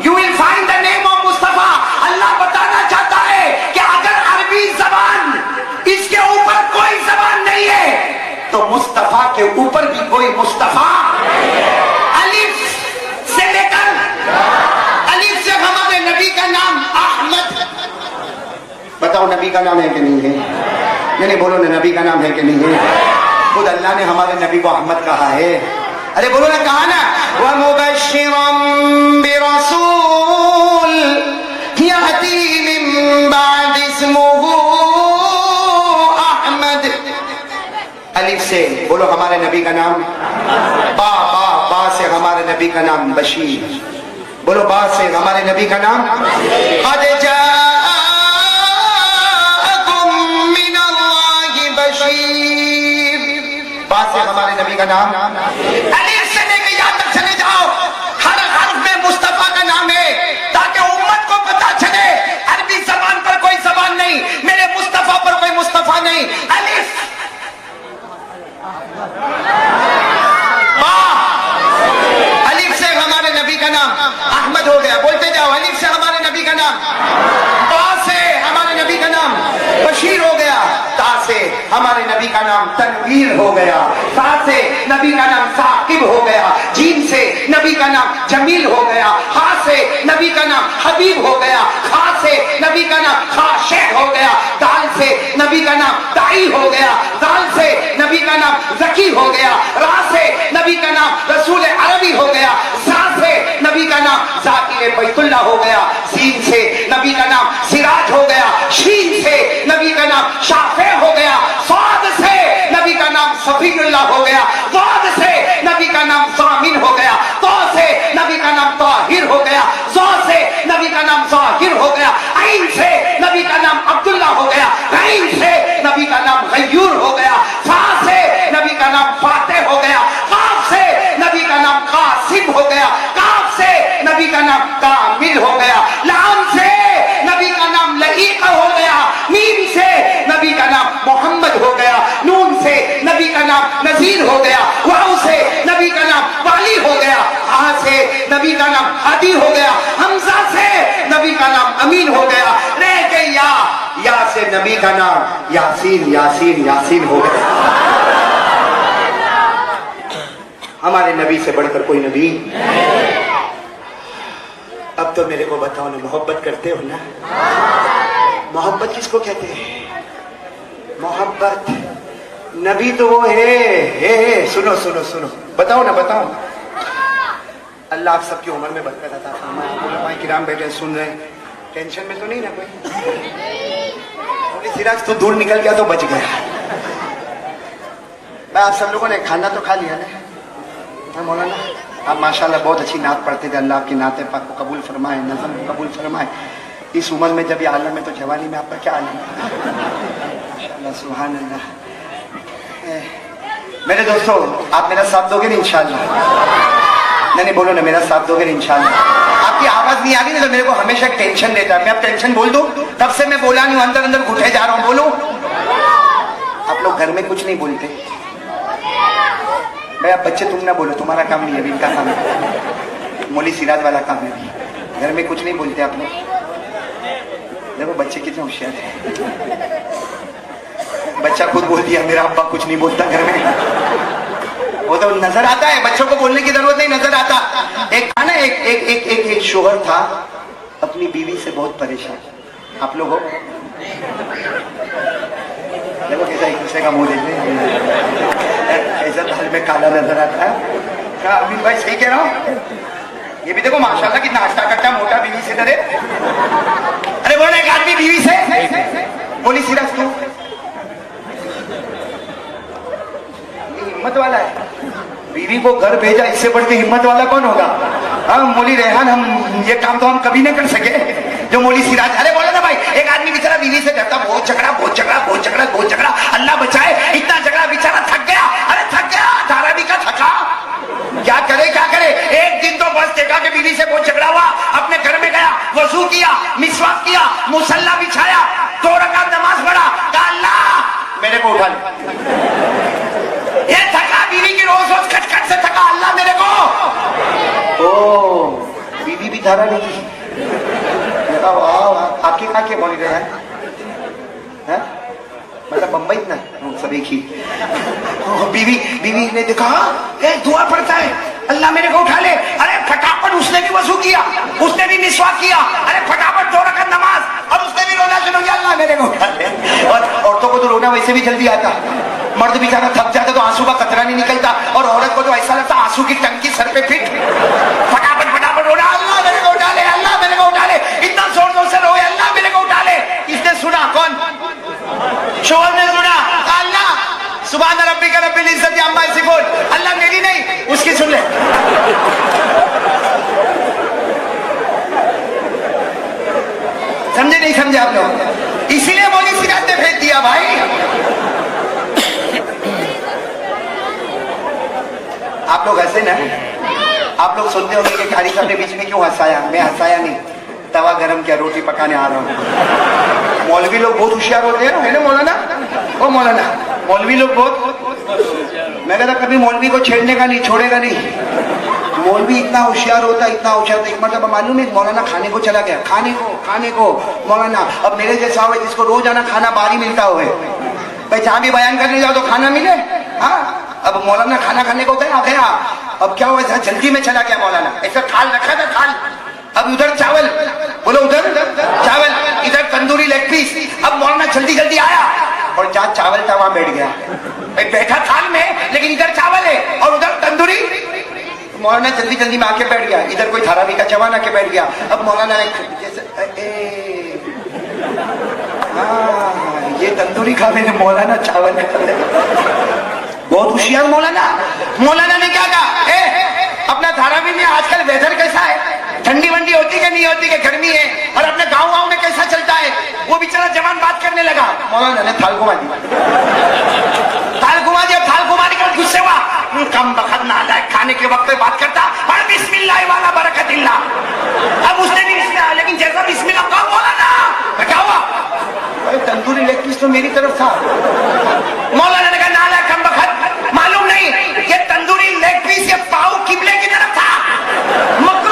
you will find the name of Mustafa۔ اللہ بتانا چاہتا ہے کہ اگر عربی زبان اس کے اوپر کوئی زبان نہیں ہے تو مصطفیٰ کے اوپر بھی کوئی مصطفیٰ، الف سے لے کر، الف سے ہمارے نبی کا نام احمد، بتاؤ نبی کا نام ہے کہ نہیں ہے؟ نہیں بولو نا، نبی کا نام ہے کہ نہیں ہے؟ خود اللہ نے ہمارے نبی کو احمد کہا ہے، ارے بولو نا، کہا نا، وَمُبَشِّرًا بِرَسُولٍ يَأْتِي مِن بَعْدِ اسْمُهُ احمد، الف سے بولو ہمارے نبی کا نام، با سے ہمارے نبی کا نام بشیر، بولو با سے ہمارے نبی کا نام، قَدْ جَاءَكُم مِّنَ اللَّهِ بَشِيرٌ، با سے ہمارے نبی کا نام، الف سے لے کے یہاں تک چلے جاؤ، ہر حرف میں مصطفیٰ کا نام ہے، تاکہ امت کو پتا چلے عربی زبان پر کوئی زبان نہیں، میرے مصطفیٰ پر کوئی مصطفیٰ نہیں، الف، الف سے ہمارے نبی کا نام احمد ہو گیا، بولتے جاؤ، الف سے ہمارے نبی کا نام، با سے ہمارے نبی کا نام بشیر ہو گیا، تا سے ہمارے نبی کا نام تنویر ہو گیا، سا سے نبی کا نام ثاقب ہو گیا، جیم سے نبی کا نام جمیل ہو گیا، ہا سے نبی کا نام حبیب ہو گیا، خا سے نبی کا نام خاشع ہو گیا، دال سے نبی کا نام دائی ہو گیا، دال سے نبی کا نام ذکی ہو گیا، را سے نبی کا نام رسول عربی ہو گیا، زا سے نبی کا نام ذاکر بیت اللہ ہو گیا، سین سے نبی کا نام سراج ہو گیا، شین سے نبی کا نام شافع ہو گیا، صاد سے نبی کا نام صفی اللہ ہو گیا، ضاد سے نبی کا نام ضامن ہو گیا، تو سے نبی کا نام طاہر ہو گیا، زو سے نبی کا نام ظاہر ہو گیا، نبی کا نام ہادی ہو گیا، حمزہ سے نبی کا نام امین ہو گیا، رہ گئی یا سے نبی کا نام یاسین یاسین یاسین ہو گیا۔ ہمارے نبی سے بڑھ کر کوئی نبی۔ اب تو میرے کو بتاؤ نا، محبت کرتے ہو نا؟ محبت کس کو کہتے ہیں؟ محبت نبی تو وہ ہے۔ سنو سنو سنو، بتاؤ نا بتاؤ۔ اللہ آپ سب کی عمر میں برکت عطا فرمائے۔ علماء کرام بیٹھے سن رہے ہیں، ٹینشن میں تو نہیں نا کوئی؟ سراج تو دور نکل گیا تو بچ گیا۔ میں آپ سب لوگوں نے کھانا تو کھا لیا نا مولانا؟ آپ ماشاءاللہ بہت اچھی نعت پڑھتے تھے، اللہ آپ کی نعت پاک کو قبول فرمائے، نظم کو قبول فرمائے۔ اس عمر میں جب یہ عالم ہے تو جوانی میں آپ کا کیا عالم ہے؟ سبحان اللہ۔ میرے دوستو، آپ میرا ساتھ دو گے نا انشاءاللہ؟ نہیں بولو نا، میرا ساتھ دو گے نا انشاءاللہ؟ آپ کی آواز نہیں آ رہی نا تو میرے کو ہمیشہ ٹینشن دیتا ہے۔ میں اب ٹینشن بول دوں، تب سے میں بولا نہیں ہوں، اندر اندر گھٹے جا رہا ہوں، بولوں؟ آپ لوگ گھر میں کچھ نہیں بولتے۔ میں اب بچے تم نہ بولو، تمہارا کام نہیں ہے، ان کا کام ہے، مولی سراج والا کام ہے۔ گھر میں کچھ نہیں بولتے آپ لوگ۔ دیکھو بچے کتنے ہوشیار ہیں۔ بچہ خود بول دیا میرا ابا کچھ نہیں بولتا گھر میں۔ وہ تو نظر آتا ہے، بچوں کو بولنے کی ضرورت نہیں، نظر آتا۔ ایک تھا نا، ایک شوہر تھا اپنی بیوی سے بہت پریشان۔ آپ لوگ ہو؟ دیکھو کیسا ایک دوسرے کا منہ دیکھتے ہیں، ایسا دال میں کالا نظر آتا ہے۔ کیا امین بھائی صحیح کہہ رہا ہوں؟ یہ بھی دیکھو ماشاءاللہ کتنا ناشتہ کرتا ہے، موٹا بیوی سے ڈرے۔ ارے بولے ایک آدمی بیوی سے بولی سیرس کیوں؟ ہمت والا ہے، بیوی کو گھر بھیجا، اس سے بڑھ کے ہمت والا کون ہوگا؟ مولی ریحان، ہم یہ کام تو ہم کبھی نہ کر سکے جو مولی سراج۔ ارے بولو نا بھائی، ایک آدمی بیچارہ بیوی سے ڈرتا، بہت جھگڑا بہت جھگڑا بہت جھگڑا بہت جھگڑا، اللہ بچائے، اتنا جھگڑا بیچارہ تھک گیا۔ ارے تھک گیا، دھارا بھی کا تھکا، کیا کرے کیا کرے؟ ایک دن تو بس دیکھا کہ بیوی سے بہت جھگڑا ہوا، اپنے گھر میں گیا، وضو کیا، مسواک کیا، مصلی بچھایا، 2 رکعت نماز پڑھا، کہا اللہ میرے کو اٹھا لے۔ یہ تھکا، بیوی کی روز روز کھٹ کھٹ سے تھکا، اللہ میرے کو۔ او بیوی بھی دھارا نہیں کی۔ آپ کے کہاں کے بولی رہے ہیں؟ مطلب بمبئی نا سب ایک ہی۔ بیوی نے دیکھا دعا پڑھتا ہے، اللہ میرے کو اٹھا لے۔ ارے پھٹافٹ اس نے بھی وضو کیا، اس نے بھی مسواک کیا، ارے پھٹافٹ 2 رکعت نماز، اور اس نے بھی رونا شروع کیا، اللہ میرے کو اٹھا لے۔ اور عورتوں کو تو رونا ویسے بھی جلدی آتا، مرد بیچارہ تھک جاتا تو آنسو کا قطرہ نہیں نکلتا، اور عورت کو تو ایسا لگتا آنسو کی ٹنکی سر پہ فٹ، پھٹافٹ رونا، اللہ میرے کو اٹھا لے، اللہ میرے کو اٹھا لے، اتنا زور زور سے روئے، اللہ میرے کو اٹھا لے۔ اس نے سنا، کون؟ شوہر نے سنا، اللہ سبحان ربک رب العزت عما یصفون، اللہ میری نہیں اس کی سن لے۔ سمجھے نہیں سمجھے آپ لوگ؟ اسی لیے مولی سراج نے بھیج دیا بھائی۔ آپ لوگ ہنسے نا، آپ لوگ سنتے ہوں گے کہ قاری صاحب نے بیچ میں کیوں ہنسایا؟ میں ہنسایا نہیں، توا گرم کیا، روٹی پکانے آ رہا ہوں۔ مولوی لوگ بہت ہوشیار ہوتے ہیں نا مولانا، او مولانا، مولوی لوگ بہت، میں کہتا کبھی مولوی کو چھیڑنے کا نہیں، چھوڑے گا نہیں۔ مولوی اتنا ہوشیار ہوتا، اتنا ہوشیار ہوتا، ایک مرتبہ معلوم ہے مولانا کھانے کو چلا گیا، کھانے کو مولانا، اب میرے جیسا ہوئے جس کو روزانہ کھانا باہر ہی ملتا ہوئے، بھائی جہاں بھی بیان کرنے جاؤ تو کھانا ملے، ہاں۔ اب مولانا کھانا کھانے کو گیا، اب کیا ہوا، جلدی میں چلا گیا مولانا، ایسا تھال رکھا تھا، تھال، اب ادھر چاول، بولو ادھر چاول، ادھر تندوری لیگ پیس، اب مولانا جلدی جلدی آیا اور جہاں چاول تھا وہاں بیٹھ گیا، بیٹھا تھال میں لیکن ادھر چاول ہے اور ادھر تندوری۔ مولانا جلدی جلدی میں آ کے بیٹھ گیا، ادھر کوئی دھاراوی کا جوان آ کے بیٹھ گیا، اب مولانا نے جیسے یہ تندوری کھا، میں نے مولانا چاول کھا، بہت ہوشیار مولانا۔ مولانا نے کیا کہا، اپنا دھاراوی میں آج کل ویدر کیسا ہے، ٹھنڈی ونڈی ہوتی کہ نہیں ہوتی کہ گرمی ہے، اور اپنے گاؤں میں کیسا چلتا ہے، وہ بیچارہ جوان بات کرنے لگا، مولانا نے تھال گھما دیا، تھال گھما دیا، تھال گھمانے کے بعد غصے ہوا، کم بخت نالائق، کھانے کے وقت بات کرتا، اور بسم اللہ والا برکت اللہ، اب اس نے بھی بسم اللہ، لیکن جیسا بسم اللہ کہا مولانا کیا ہوا، تندوری لیگ پیس تو میری طرف تھا، مولانا نے کہا نالائق کم بخت، معلوم نہیں یہ تندوری لیگ پیس یہ پاؤ قبلے کی طرف تھا، مکروہ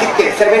70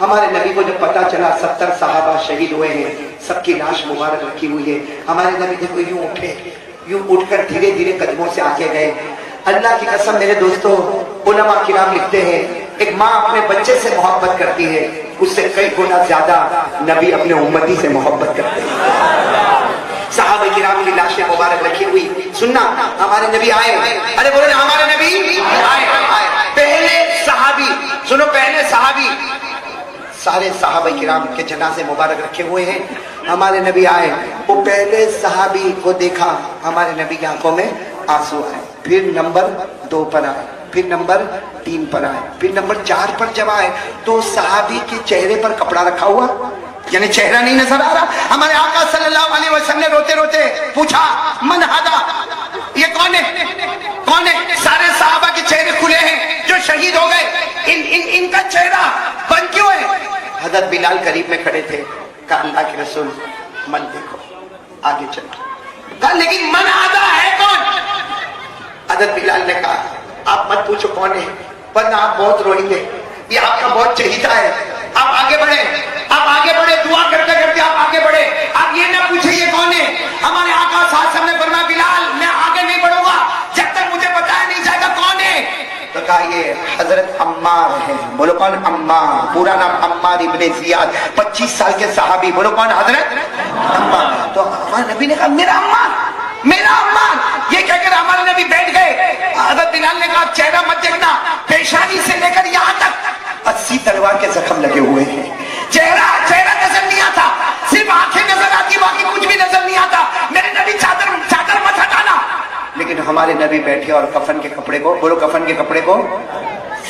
ہمارے نبی کو جب پتا چلا 70 صحابہ شہید ہوئے ہیں، سب کی لاش مبارک رکھی ہوئی ہے، ہمارے نبی دیکھو یوں اٹھے، یوں اٹھ کر دھیرے دھیرے قدموں سے آگے گئے. اللہ کی قسم میرے دوستو، علماء کرام لکھتے ہیں ایک ماں اپنے بچے سے محبت کرتی ہے، اس سے کئی گنا زیادہ نبی اپنے امتی سے محبت کرتے ہیں. صحابہ کرام کی لاشیں مبارک رکھی ہوئی. سننا، ہمارے نبی آئے، ارے بولے نا ہمارے نبی آئے. پہلے صحابی، سنو، پہلے صحابی، سارے صحابہ کرام کے جنازے مبارک رکھے ہوئے ہیں. ہمارے نبی آئے، وہ پہلے صحابی کو دیکھا، ہمارے نبی کی آنکھوں میں آنسو آئے. پھر نمبر 2 پر آئے، پھر نمبر 3 پر آئے، پھر نمبر 4 پر جب آئے تو صحابی کے چہرے پر کپڑا رکھا ہوا، یعنی چہرہ نہیں نظر آ رہا. ہمارے آقا صلی اللہ علیہ وسلم نے روتے روتے پوچھا من ہذا، یہ کون ہے، کون ہے؟ سارے صحابہ کے چہرے کھلے ہیں جو شہید ہو گئے، ان کا چہرہ بند کیوں ہے؟ حضرت بلال قریب میں کھڑے تھے. کہا اللہ کے رسول من دیکھو، آگے چلو. کہا لیکن من ہذا ہے کون؟ حضرت بلال نے کہا آپ مت پوچھو کون ہے، ورنہ آپ بہت روئیں گے، یہ آپ کا بہت چہیتا ہے. آپ آگے بڑھے، آپ آگے بڑھے، دعا کرتے کرتے آپ آگے بڑھے. آپ یہ نہ پوچھیں یہ کون ہے. ہمارے آقا صلی اللہ علیہ وسلم نے فرمایا بلال میں آگے نہیں بڑھوں گا جب تک مجھے بتایا نہیں جائے گا کون ہے. تو کہا یہ حضرت عمار ہے. بولو کون؟ عمار. پورا نام عمار ابن زیاد، 25 سال کے صحابی. بولو کون؟ حضرت عمار. تو ہمارے نبی نے کہا میرا عمار، میرا عمار. یہ کہہ کر ہمارے نبی بیٹھ گئے. حضرت بلال نے کہا چہرہ مت دیکھنا، پیشانی سے لے کر یہاں تک 80 تلوار کے زخم لگے ہوئے ہیں. چہرہ نظر نہیں آتا، صرف آنکھیں نظر آتی، باقی کچھ بھی نظر نہیں آتا. میرے نبی چادر مت ہٹانا. لیکن ہمارے نبی بیٹھے اور کفن کے کپڑے کو، بولو کفن کے کپڑے کو،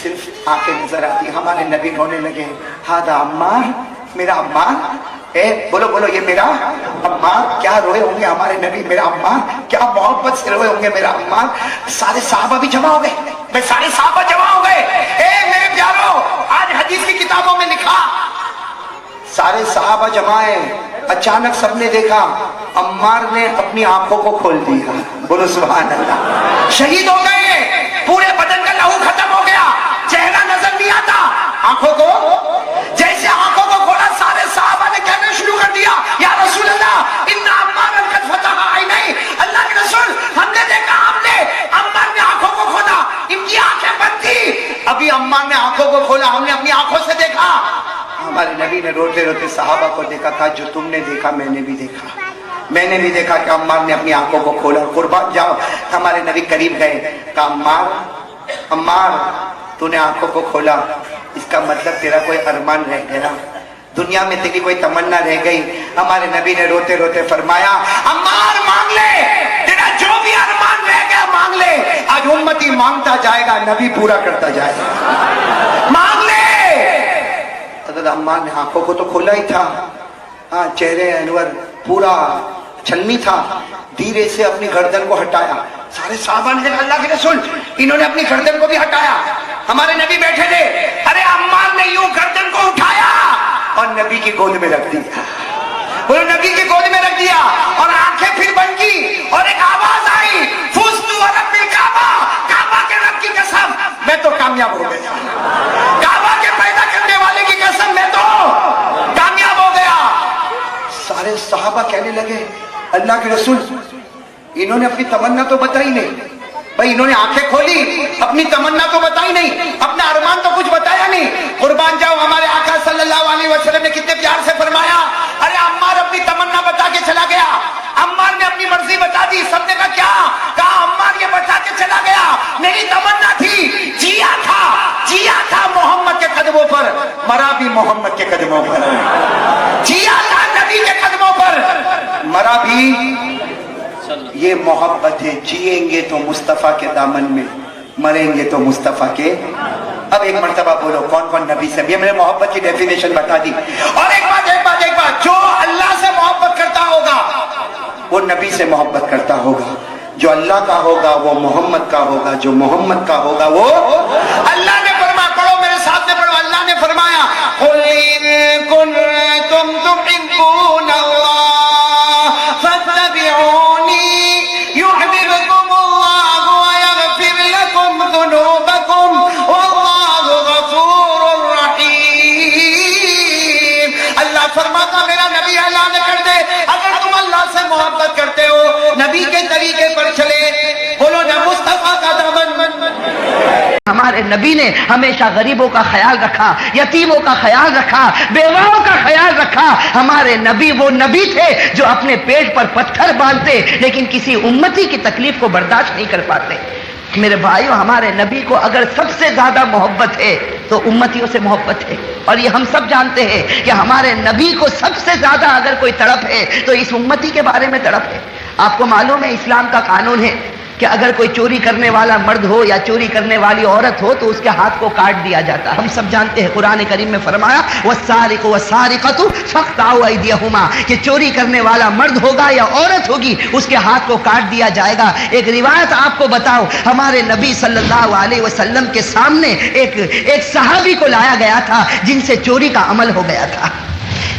صرف آنکھیں نظر آتی. ہمارے نبی رونے لگے. ہاں عمار، میرا عمار. بولو بولو یہ میرا عمار. کیا روئے ہوں گے ہمارے نبی، میرا عمار. کیا محبت سے روئے ہوں گے میرا عمار. سارے صحابہ بھی جمع ہو گئے، سارے صحابہ جمع ہو گئے. میرے پیارو، آج حدیث کی کتابوں میں لکھا سارے صحابہ جمع ہیں. اچانک سب نے دیکھا عمار نے اپنی آنکھوں کو کھول دیا. بولو سبحان اللہ. شہید ہو گئے، پورے بدن کا لہو ختم ہو گیا، چہرہ نظر نہیں آتا. آنکھوں کو، جیسے آنکھوں کو کھولا سارے صحابہ نے کہنا شروع کر دیا یا رسول اللہ ان عمار قد فتح عینیہ. اللہ کے رسول ہم نے دیکھا، ہم نے عمار نے آنکھوں کو کھولا، ان کی آنکھیں بند تھی. ابھی عمار نے آنکھوں کو کھولا، ہم نے اپنی آنکھوں سے دیکھا. ہمارے نبی نے روتے روتے صحابہ کو دیکھا، کہا جو تم نے دیکھا میں نے بھی دیکھا، میں نے بھی دیکھا کہ عمار نے اپنی آنکھوں کو کھولا. قربان جاؤ. ہمارے نبی قریب گئے، کہا عمار، عمار تو نے آنکھوں کو کھولا، اس کا مطلب تیرا کوئی ارمان رہ گیا، دنیا میں تیری کوئی تمنا رہ گئی. ہمارے نبی نے روتے روتے فرمایا عمار مانگ لے، تیرا جو بھی ارمان رہ گیا مانگ لے. آج امتی مانگتا جائے گا، نبی پورا کرتا جائے گا. مانگ لے. حضرت عمار نے آنکھوں کو تو کھولا ہی تھا، ہاں چہرے انور پورا چھلنی تھا. دھیرے سے اپنی گردن کو ہٹایا. سارے صحابہ نے دیکھا اللہ کے رسول انہوں نے اپنی گردن کو بھی ہٹایا. ہمارے نبی بیٹھے تھے. ارے عمار نے یوں گردن کو اٹھایا اور نبی کی گود میں رکھ دیا. وہ نبی کی گود میں رکھ دیا اور آنکھیں پھر بند کی اور ایک آواز آئی فزت ورب الکعبہ، کعبہ کے رب کی قسم میں تو کامیاب ہو گیا، کعبہ کے پیدا کرنے والے کی قسم میں تو کامیاب ہو گیا. سارے صحابہ کہنے لگے اللہ کے رسول انہوں نے اپنی تمنا تو بتائی نہیں. بھائی انہوں نے آنکھیں کھولی، اپنی تمنا تو بتائی نہیں، اپنا ارمان تو کچھ بتایا نہیں. قربان جاؤ ہمارے آقا صلی اللہ علیہ وسلم نے کتنے پیار سے فرمایا ارے عمار اپنی تمنا بتا کے چلا گیا. عمار نے اپنی مرضی بتا دی. سب نے کہا کیا؟ کہا عمار یہ بتا کے چلا گیا میری تمنا تھی، جیا تھا محمد کے قدموں پر، مرا بھی محمد کے قدموں پر. جیا تھا نبی کے قدموں پر، مرا بھی. یہ محبت ہے. جیئیں گے تو مصطفیٰ کے دامن میں، مریں گے تو مصطفیٰ کے. اب ایک مرتبہ بولو کون کون نبی سے. یہ میں نے محبت کی ڈیفینیشن بتا دی. اور ایک بات جو اللہ سے محبت کرتا ہوگا وہ نبی سے محبت کرتا ہوگا. جو اللہ کا ہوگا وہ محمد کا ہوگا، جو محمد کا ہوگا وہ اللہ نے فرمایا. پڑھو میرے ساتھ میں پڑھو. اللہ نے فرمایا قل ان کنتم تحبون اللہ فاتبعونی یحببکم اللہ ویغفر لکم ذنوبکم واللہ غفور رحیم. ہمارے نبی نے ہمیشہ غریبوں کا خیال رکھا، یتیموں کا خیال رکھا، بیواؤں کا خیال رکھا۔ ہمارے نبی وہ نبی تھے جو اپنے پیٹ پر پتھر باندھتے لیکن کسی امتی کی تکلیف کو برداشت نہیں کر پاتے۔ میرے بھائیو، ہمارے نبی کو اگر سب سے زیادہ محبت ہے تو امتیوں سے محبت ہے، اور یہ ہم سب جانتے ہیں کہ ہمارے نبی کو سب سے زیادہ اگر کوئی تڑپ ہے تو اس امتی کے بارے میں تڑپ ہے۔ آپ کو معلوم ہے اسلام کا قانون ہے کہ اگر کوئی چوری کرنے والا مرد ہو یا چوری کرنے والی عورت ہو تو اس کے ہاتھ کو کاٹ دیا جاتا ہے۔ ہم سب جانتے ہیں قرآن کریم میں فرمایا وَالسَّارِقُ وَالسَّارِقَةُ فَاقْطَعُوا أَيْدِيَهُمَا، کہ چوری کرنے والا مرد ہوگا یا عورت ہوگی اس کے ہاتھ کو کاٹ دیا جائے گا۔ ایک روایت آپ کو بتاؤ، ہمارے نبی صلی اللہ علیہ وسلم کے سامنے ایک صحابی کو لایا گیا تھا جن سے چوری کا عمل ہو گیا تھا۔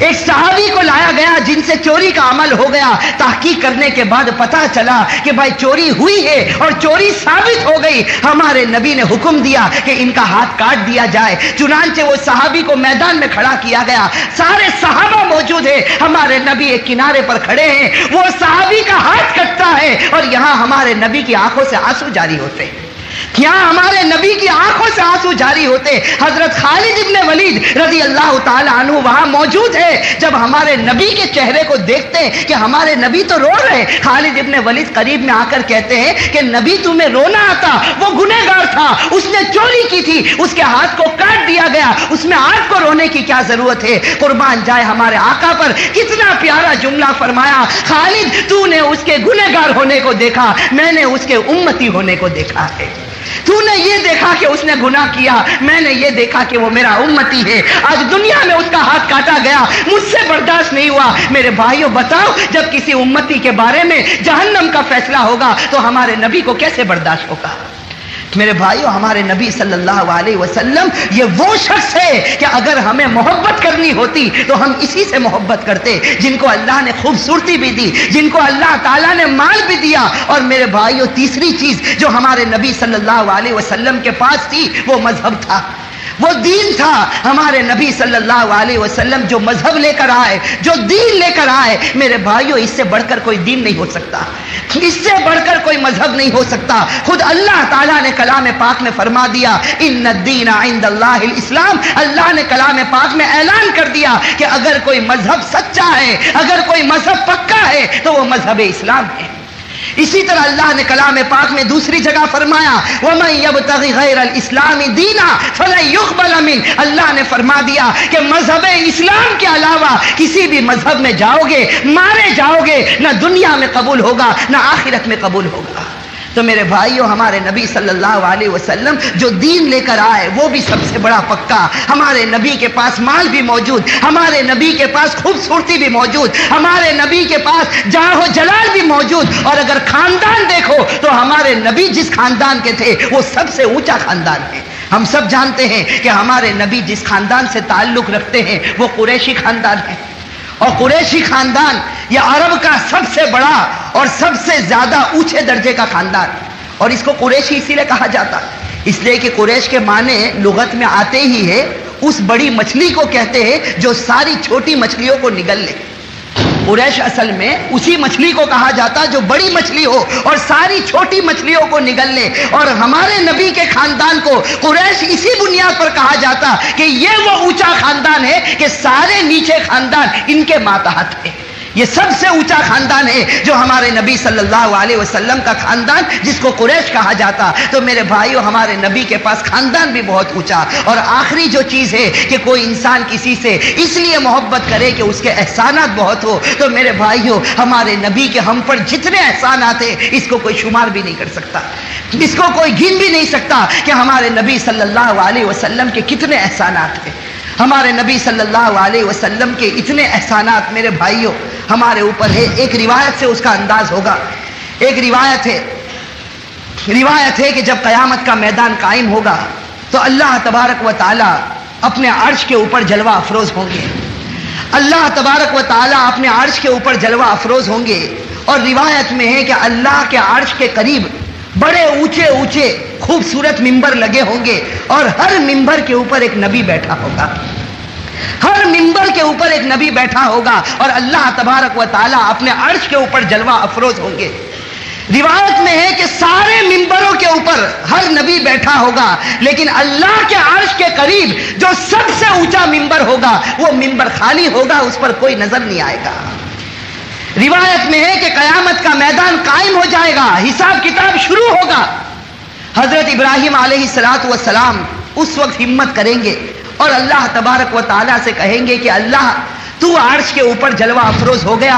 ایک صحابی کو لایا گیا جن سے چوری کا عمل ہو گیا۔ تحقیق کرنے کے بعد پتا چلا کہ بھائی چوری ہوئی ہے اور چوری ثابت ہو گئی۔ ہمارے نبی نے حکم دیا کہ ان کا ہاتھ کاٹ دیا جائے۔ چنانچہ وہ صحابی کو میدان میں کھڑا کیا گیا، سارے صحابہ موجود ہیں، ہمارے نبی ایک کنارے پر کھڑے ہیں، وہ صحابی کا ہاتھ کٹتا ہے اور یہاں ہمارے نبی کی آنکھوں سے آنسو جاری ہوتے ہیں۔ یہاں ہمارے نبی کی آنکھوں سے آنسو جاری ہوتے۔ حضرت خالد ابن ولید رضی اللہ تعالی عنہ وہاں موجود ہے۔ جب ہمارے نبی کے چہرے کو دیکھتے ہیں کہ ہمارے نبی تو رو رہے، خالد ابن ولید قریب میں آ کر کہتے ہیں کہ نبی تمہیں رونا آتا، وہ گنہگار تھا، اس نے چوری کی تھی، اس کے ہاتھ کو کاٹ دیا گیا، اس میں آپ کو رونے کی کیا ضرورت ہے؟ قربان جائے ہمارے آقا پر کتنا پیارا جملہ فرمایا، خالد تو نے اس کے گنہگار ہونے کو دیکھا، میں نے اس کے امتی ہونے کو دیکھا ہے۔ تو نے یہ دیکھا کہ اس نے گناہ کیا، میں نے یہ دیکھا کہ وہ میرا امتی ہے۔ آج دنیا میں اس کا ہاتھ کاٹا گیا، مجھ سے برداشت نہیں ہوا۔ میرے بھائیوں بتاؤ، جب کسی امتی کے بارے میں جہنم کا فیصلہ ہوگا تو ہمارے نبی کو کیسے برداشت ہوگا؟ میرے بھائیوں، ہمارے نبی صلی اللہ علیہ وسلم یہ وہ شخص ہے کہ اگر ہمیں محبت کرنی ہوتی تو ہم اسی سے محبت کرتے، جن کو اللہ نے خوبصورتی بھی دی، جن کو اللہ تعالیٰ نے مال بھی دیا۔ اور میرے بھائیوں، تیسری چیز جو ہمارے نبی صلی اللہ علیہ وسلم کے پاس تھی وہ مذہب تھا، وہ دین تھا۔ ہمارے نبی صلی اللہ علیہ وسلم جو مذہب لے کر آئے، جو دین لے کر آئے، میرے بھائیوں اس سے بڑھ کر کوئی دین نہیں ہو سکتا، اس سے بڑھ کر کوئی مذہب نہیں ہو سکتا۔ خود اللہ تعالیٰ نے کلام پاک میں فرما دیا ان الدین عند اللہ الاسلام، اللہ نے کلام پاک میں اعلان کر دیا کہ اگر کوئی مذہب سچا ہے، اگر کوئی مذہب پکا ہے تو وہ مذہب اسلام ہے۔ اسی طرح اللہ نے کلام پاک میں دوسری جگہ فرمایا وَمَن يَبْتَغِ غَيْرَ الْإِسْلَامِ دِينًا فَلَن يُقْبَلَ مِنْهُ، اللہ نے فرما دیا کہ مذہب اسلام کے علاوہ کسی بھی مذہب میں جاؤ گے مارے جاؤ گے، نہ دنیا میں قبول ہوگا نہ آخرت میں قبول ہوگا۔ تو میرے بھائیوں، ہمارے نبی صلی اللہ علیہ وسلم جو دین لے کر آئے وہ بھی سب سے بڑا پکا۔ ہمارے نبی کے پاس مال بھی موجود، ہمارے نبی کے پاس خوبصورتی بھی موجود، ہمارے نبی کے پاس جاہ و جلال بھی موجود، اور اگر خاندان دیکھو تو ہمارے نبی جس خاندان کے تھے وہ سب سے اونچا خاندان ہے۔ ہم سب جانتے ہیں کہ ہمارے نبی جس خاندان سے تعلق رکھتے ہیں وہ قریشی خاندان ہے، اور قریشی خاندان یہ عرب کا سب سے بڑا اور سب سے زیادہ اونچے درجے کا خاندان، اور اس کو قریشی اسی لیے کہا جاتا اس لیے کہ قریش کے معنی لغت میں آتے ہی ہے اس بڑی مچھلی کو کہتے ہیں جو ساری چھوٹی مچھلیوں کو نگل لے۔ قریش اصل میں اسی مچھلی کو کہا جاتا جو بڑی مچھلی ہو اور ساری چھوٹی مچھلیوں کو نگل لے، اور ہمارے نبی کے خاندان کو قریش اسی بنیاد پر کہا جاتا کہ یہ وہ اونچا خاندان ہے کہ سارے نیچے خاندان ان کے ماتحت ہے۔ یہ سب سے اونچا خاندان ہے جو ہمارے نبی صلی اللہ علیہ وسلم کا خاندان جس کو قریش کہا جاتا۔ تو میرے بھائیوں، ہمارے نبی کے پاس خاندان بھی بہت اونچا۔ اور آخری جو چیز ہے کہ کوئی انسان کسی سے اس لیے محبت کرے کہ اس کے احسانات بہت ہو، تو میرے بھائیوں ہمارے نبی کے ہم پر جتنے احسانات ہیں اس کو کوئی شمار بھی نہیں کر سکتا، اس کو کوئی گن بھی نہیں سکتا کہ ہمارے نبی صلی اللہ علیہ وسلم کے کتنے احسانات ہیں۔ ہمارے نبی صلی اللہ علیہ وسلم کے اتنے احسانات میرے بھائیوں ہمارے اوپر ہے۔ ایک روایت سے اس کا انداز ہوگا، ایک روایت ہے کہ جب قیامت کا میدان قائم ہوگا تو اللہ تبارک و تعالی اپنے عرش کے اوپر جلوہ افروز ہوں گے، اللہ تبارک و تعالی اپنے عرش کے اوپر جلوہ افروز ہوں گے، اور روایت میں ہے کہ اللہ کے عرش کے قریب بڑے اونچے اونچے خوبصورت ممبر لگے ہوں گے، اور ہر ممبر کے اوپر ایک نبی بیٹھا ہوگا، ہر ممبر کے اوپر ایک نبی بیٹھا ہوگا، اور اللہ تبارک و تعالیٰ اپنے عرش کے اوپر جلوہ افروز ہوں گے۔ روایت میں ہے کہ سارے ممبروں کے اوپر ہر نبی بیٹھا ہوگا، لیکن اللہ کے عرش کے قریب جو سب سے اونچا ممبر ہوگا وہ ممبر خالی ہوگا، اس پر کوئی نظر نہیں آئے گا۔ روایت میں ہے کہ قیامت کا میدان قائم ہو جائے گا، حساب کتاب شروع ہوگا۔ حضرت ابراہیم علیہ الصلوۃ والسلام اس وقت ہمت کریں گے اور اللہ تبارک و تعالیٰ سے کہیں گے کہ اللہ تو عرش کے اوپر جلوہ افروز ہو گیا،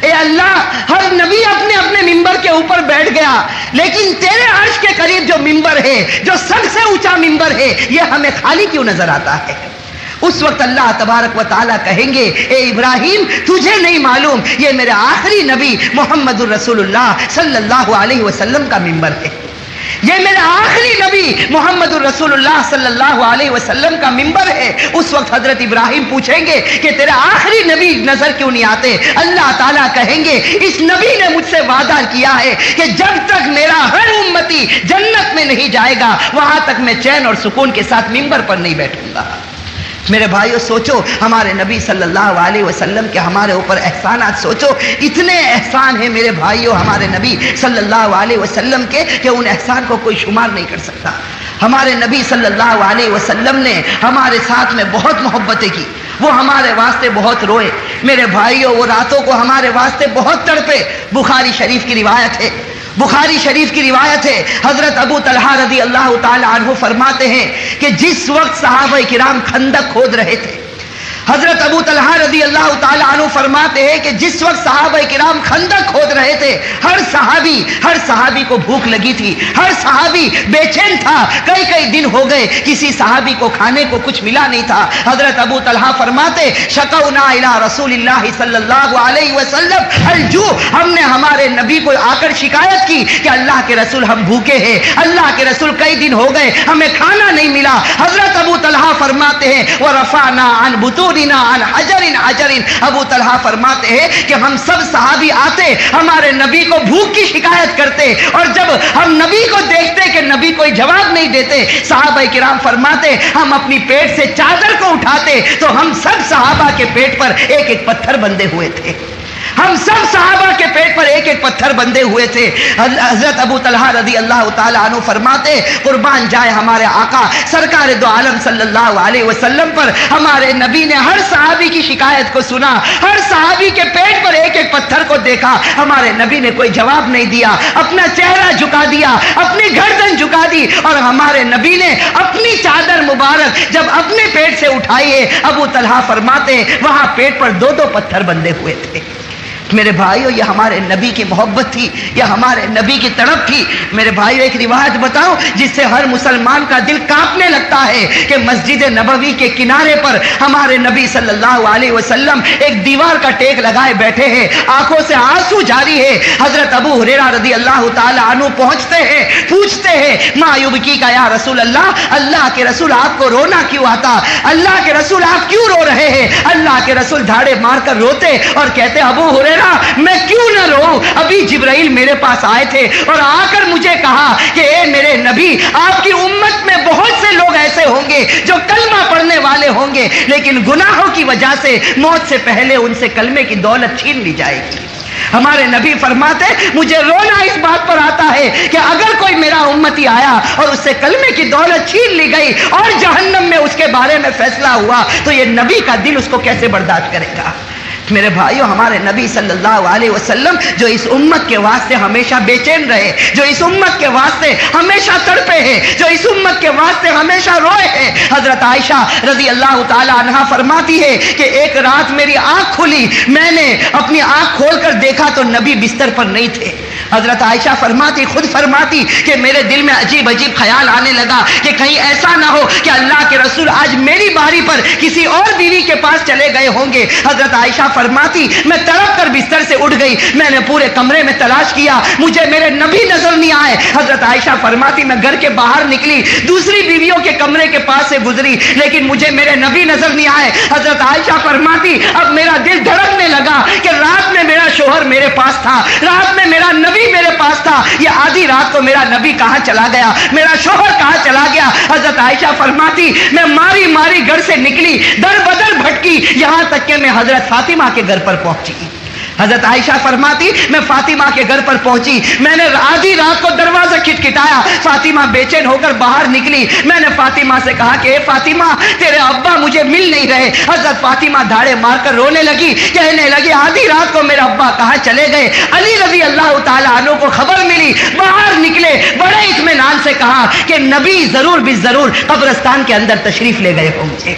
اے اللہ ہر نبی اپنے اپنے ممبر کے اوپر بیٹھ گیا، لیکن تیرے عرش کے قریب جو ممبر ہے، جو سب سے اونچا ممبر ہے، یہ ہمیں خالی کیوں نظر آتا ہے؟ اس وقت اللہ تبارک و تعالیٰ کہیں گے اے ابراہیم تجھے نہیں معلوم یہ میرے آخری نبی محمد الرسول اللہ صلی اللہ علیہ وسلم کا ممبر ہے، یہ میرے آخری نبی محمد الرسول اللہ صلی اللہ علیہ وسلم کا ممبر ہے۔ اس وقت حضرت ابراہیم پوچھیں گے کہ تیرے آخری نبی نظر کیوں نہیں آتے؟ اللہ تعالیٰ کہیں گے اس نبی نے مجھ سے وعدہ کیا ہے کہ جب تک میرا ہر امتی جنت میں نہیں جائے گا وہاں تک میں چین اور سکون کے ساتھ ممبر پر نہیں بیٹھوں گا۔ میرے بھائیو سوچو ہمارے نبی صلی اللہ علیہ وسلم کے ہمارے اوپر احسانات، سوچو اتنے احسان ہیں میرے بھائیو ہمارے نبی صلی اللہ علیہ وسلم کے کہ ان احسان کو کوئی شمار نہیں کر سکتا۔ ہمارے نبی صلی اللہ علیہ وسلم نے ہمارے ساتھ میں بہت محبتیں کی، وہ ہمارے واسطے بہت روئے میرے بھائیو، وہ راتوں کو ہمارے واسطے بہت تڑپے۔ بخاری شریف کی روایت ہے، بخاری شریف کی روایت ہے، حضرت ابو طلحہ رضی اللہ تعالی عنہ فرماتے ہیں کہ جس وقت صحابہ کرام خندق کھود رہے تھے، حضرت ابو طلحہ رضی اللہ تعالی عنہ فرماتے ہیں کہ جس وقت صحابہ کرام خندق کھود رہے تھے ہر صحابی کو بھوک لگی تھی، ہر صحابی بے چین تھا، کئی دن ہو گئے کسی صحابی کو کھانے کو کچھ ملا نہیں تھا۔ حضرت ابو طلحہ فرماتے شکونا الی رسول اللہ صلی اللہ علیہ وسلم الجوع، ہم نے ہمارے نبی کو آ کر شکایت کی کہ اللہ کے رسول ہم بھوکے ہیں، اللہ کے رسول کئی دن ہو گئے ہمیں کھانا نہیں ملا۔ حضرت ابو طلحہ فرماتے ہیں ورفعنا عن بطون عن حجر حجر، ابو طلحہ فرماتے ہیں کہ ہم سب صحابی آتے ہمارے نبی کو بھوک کی شکایت کرتے، اور جب ہم نبی کو دیکھتے کہ نبی کوئی جواب نہیں دیتے، صحابہ کرام فرماتے ہم اپنی پیٹ سے چادر کو اٹھاتے تو ہم سب صحابہ کے پیٹ پر ایک ایک پتھر بندھے ہوئے تھے، ہم سب صحابہ کے پیٹ پر ایک ایک پتھر بندھے ہوئے تھے۔ حضرت ابو طلحہ رضی اللہ تعالی عنہ فرماتے قربان جائے ہمارے آقا سرکار دو عالم صلی اللہ علیہ وسلم پر ہمارے نبی نے ہر صحابی کی شکایت کو سنا، ہر صحابی کے پیٹ پر ایک ایک پتھر کو دیکھا، ہمارے نبی نے کوئی جواب نہیں دیا، اپنا چہرہ جھکا دیا، اپنی گردن جھکا دی، اور ہمارے نبی نے اپنی چادر مبارک جب اپنے پیٹ سے اٹھائی ہے، ابو طلحہ فرماتے وہاں پیٹ پر دو پتھر بندھے ہوئے تھے۔ میرے بھائیو یہ ہمارے نبی کی محبت تھی، یہ ہمارے نبی کی تڑپ تھی۔ میرے بھائیو ایک روایت بتاؤ جس سے ہر مسلمان کا دل کانپنے لگتا ہے کہ مسجد نبوی کے کنارے پر ہمارے نبی صلی اللہ علیہ وسلم ایک دیوار کا ٹیک لگائے بیٹھے ہیں، آنکھوں سے آنسو جاری ہے۔ حضرت ابو ہریرہ رضی اللہ تعالی عنہ پہنچتے ہیں، پوچھتے ہیں ما یبکی کا یا رسول اللہ، اللہ کے رسول آپ کو رونا کیوں آتا؟ اللہ کے رسول آپ کیوں رو رہے ہیں؟ اللہ کے رسول دھاڑے مار کر روتے اور کہتے ابو ہریرہ میں کیوں نہ رو، ابھی جبرائیل میرے پاس آئے تھے اور آ کر مجھے کہا کہ اے میرے نبی آپ کی امت میں بہت سے لوگ ایسے ہوں گے جو کلمہ پڑھنے والے ہوں گے لیکن گناہوں کی وجہ سے موت سے پہلے ان سے کلمے کی دولت چھین لی جائے گی۔ ہمارے نبی فرماتے مجھے رونا اس بات پر آتا ہے کہ اگر کوئی میرا امتی آیا اور اس سے کلمے کی دولت چھین لی گئی اور جہنم میں اس کے بارے میں فیصلہ ہوا تو یہ نبی کا دل اس کو کیسے برداشت کرے گا؟ میرے بھائیو ہمارے نبی صلی اللہ علیہ وسلم جو اس امت کے واسطے ہمیشہ بے چین رہے، جو اس امت کے واسطے ہمیشہ تڑپے ہیں، جو اس امت کے واسطے ہمیشہ روئے ہیں۔ حضرت عائشہ رضی اللہ تعالی عنہا فرماتی ہے کہ ایک رات میری آنکھ کھلی، میں نے اپنی آنکھ کھول کر دیکھا تو نبی بستر پر نہیں تھے۔ حضرت عائشہ خود فرماتی کہ میرے دل میں عجیب خیال آنے لگا کہ کہیں ایسا نہ ہو کہ اللہ کے رسول آج میری باری پر کسی اور بیوی کے پاس چلے گئے ہوں گے۔ حضرت عائشہ فرماتی میں تڑپ کر بستر سے اٹھ گئی، میں نے پورے کمرے میں تلاش کیا، مجھے میرے نبی نظر نہیں آئے۔ حضرت عائشہ فرماتی میں گھر کے باہر نکلی، دوسری بیویوں کے کمرے کے پاس سے گزری لیکن مجھے میرے نبی نظر نہیں آئے۔ حضرت عائشہ فرماتی اب میرا دل دھڑکنے لگا کہ رات میں میرا شوہر میرے پاس تھا، رات میں میرا نبی میرے پاس تھا، یہ آدھی رات کو میرا نبی کہاں چلا گیا، میرا شوہر کہاں چلا گیا؟ حضرت عائشہ فرماتی میں ماری گھر سے نکلی، در بدر بھٹکی، یہاں تک کہ میں حضرت فاطمہ کے گھر پر پہنچی۔ حضرت عائشہ فرماتی میں فاطمہ کے گھر پر پہنچی، میں نے آدھی رات کو دروازہ کھٹکھٹایا، فاطمہ بے چین ہو کر باہر نکلی، میں نے فاطمہ سے کہا کہ اے فاطمہ تیرے ابا مجھے مل نہیں رہے۔ حضرت فاطمہ دھاڑے مار کر رونے لگی، کہنے لگی آدھی رات کو میرا ابا کہاں چلے گئے؟ علی رضی اللہ تعالیٰ عنہ کو خبر ملی، باہر نکلے، بڑے اطمینان سے کہا کہ نبی ضرور بھی ضرور قبرستان کے اندر تشریف لے گئے ہوں گے،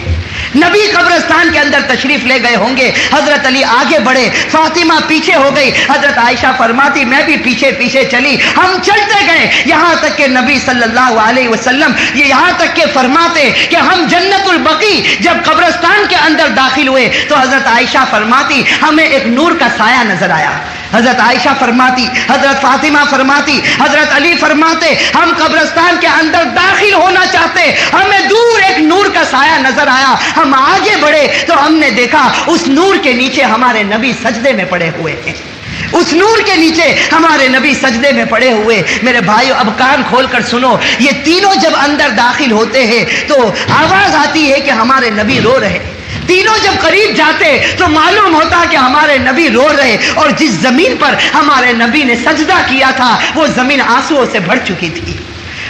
نبی قبرستان کے اندر تشریف لے گئے ہوں گے۔ حضرت علی آگے بڑھے، فاطمہ پیچھے ہو گئی، حضرت عائشہ فرماتی میں بھی پیچھے پیچھے چلی، ہم چلتے گئے یہاں تک کہ نبی صلی اللہ علیہ وسلم یہ یہاں تک کہ فرماتے کہ ہم جنت البقیع جب قبرستان کے اندر داخل ہوئے تو حضرت عائشہ فرماتی ہمیں ایک نور کا سایہ نظر آیا۔ حضرت عائشہ فرماتی، حضرت فاطمہ فرماتی، حضرت علی فرماتے ہم قبرستان کے اندر داخل ہونا چاہتے، ہمیں دور ایک نور کا سایہ نظر آیا، ہم آگے بڑھے تو ہم نے دیکھا اس نور کے نیچے ہمارے نبی سجدے میں پڑے ہوئے ہیں، اس نور کے نیچے ہمارے نبی سجدے میں پڑے ہوئے۔ میرے بھائیو اب کان کھول کر سنو، یہ تینوں جب اندر داخل ہوتے ہیں تو آواز آتی ہے کہ ہمارے نبی رو رہے، تینوں جب قریب جاتے تو معلوم ہوتا کہ ہمارے نبی رو رہے، اور جس زمین پر ہمارے نبی نے سجدہ کیا تھا وہ زمین آنسوؤں سے بھر چکی تھی،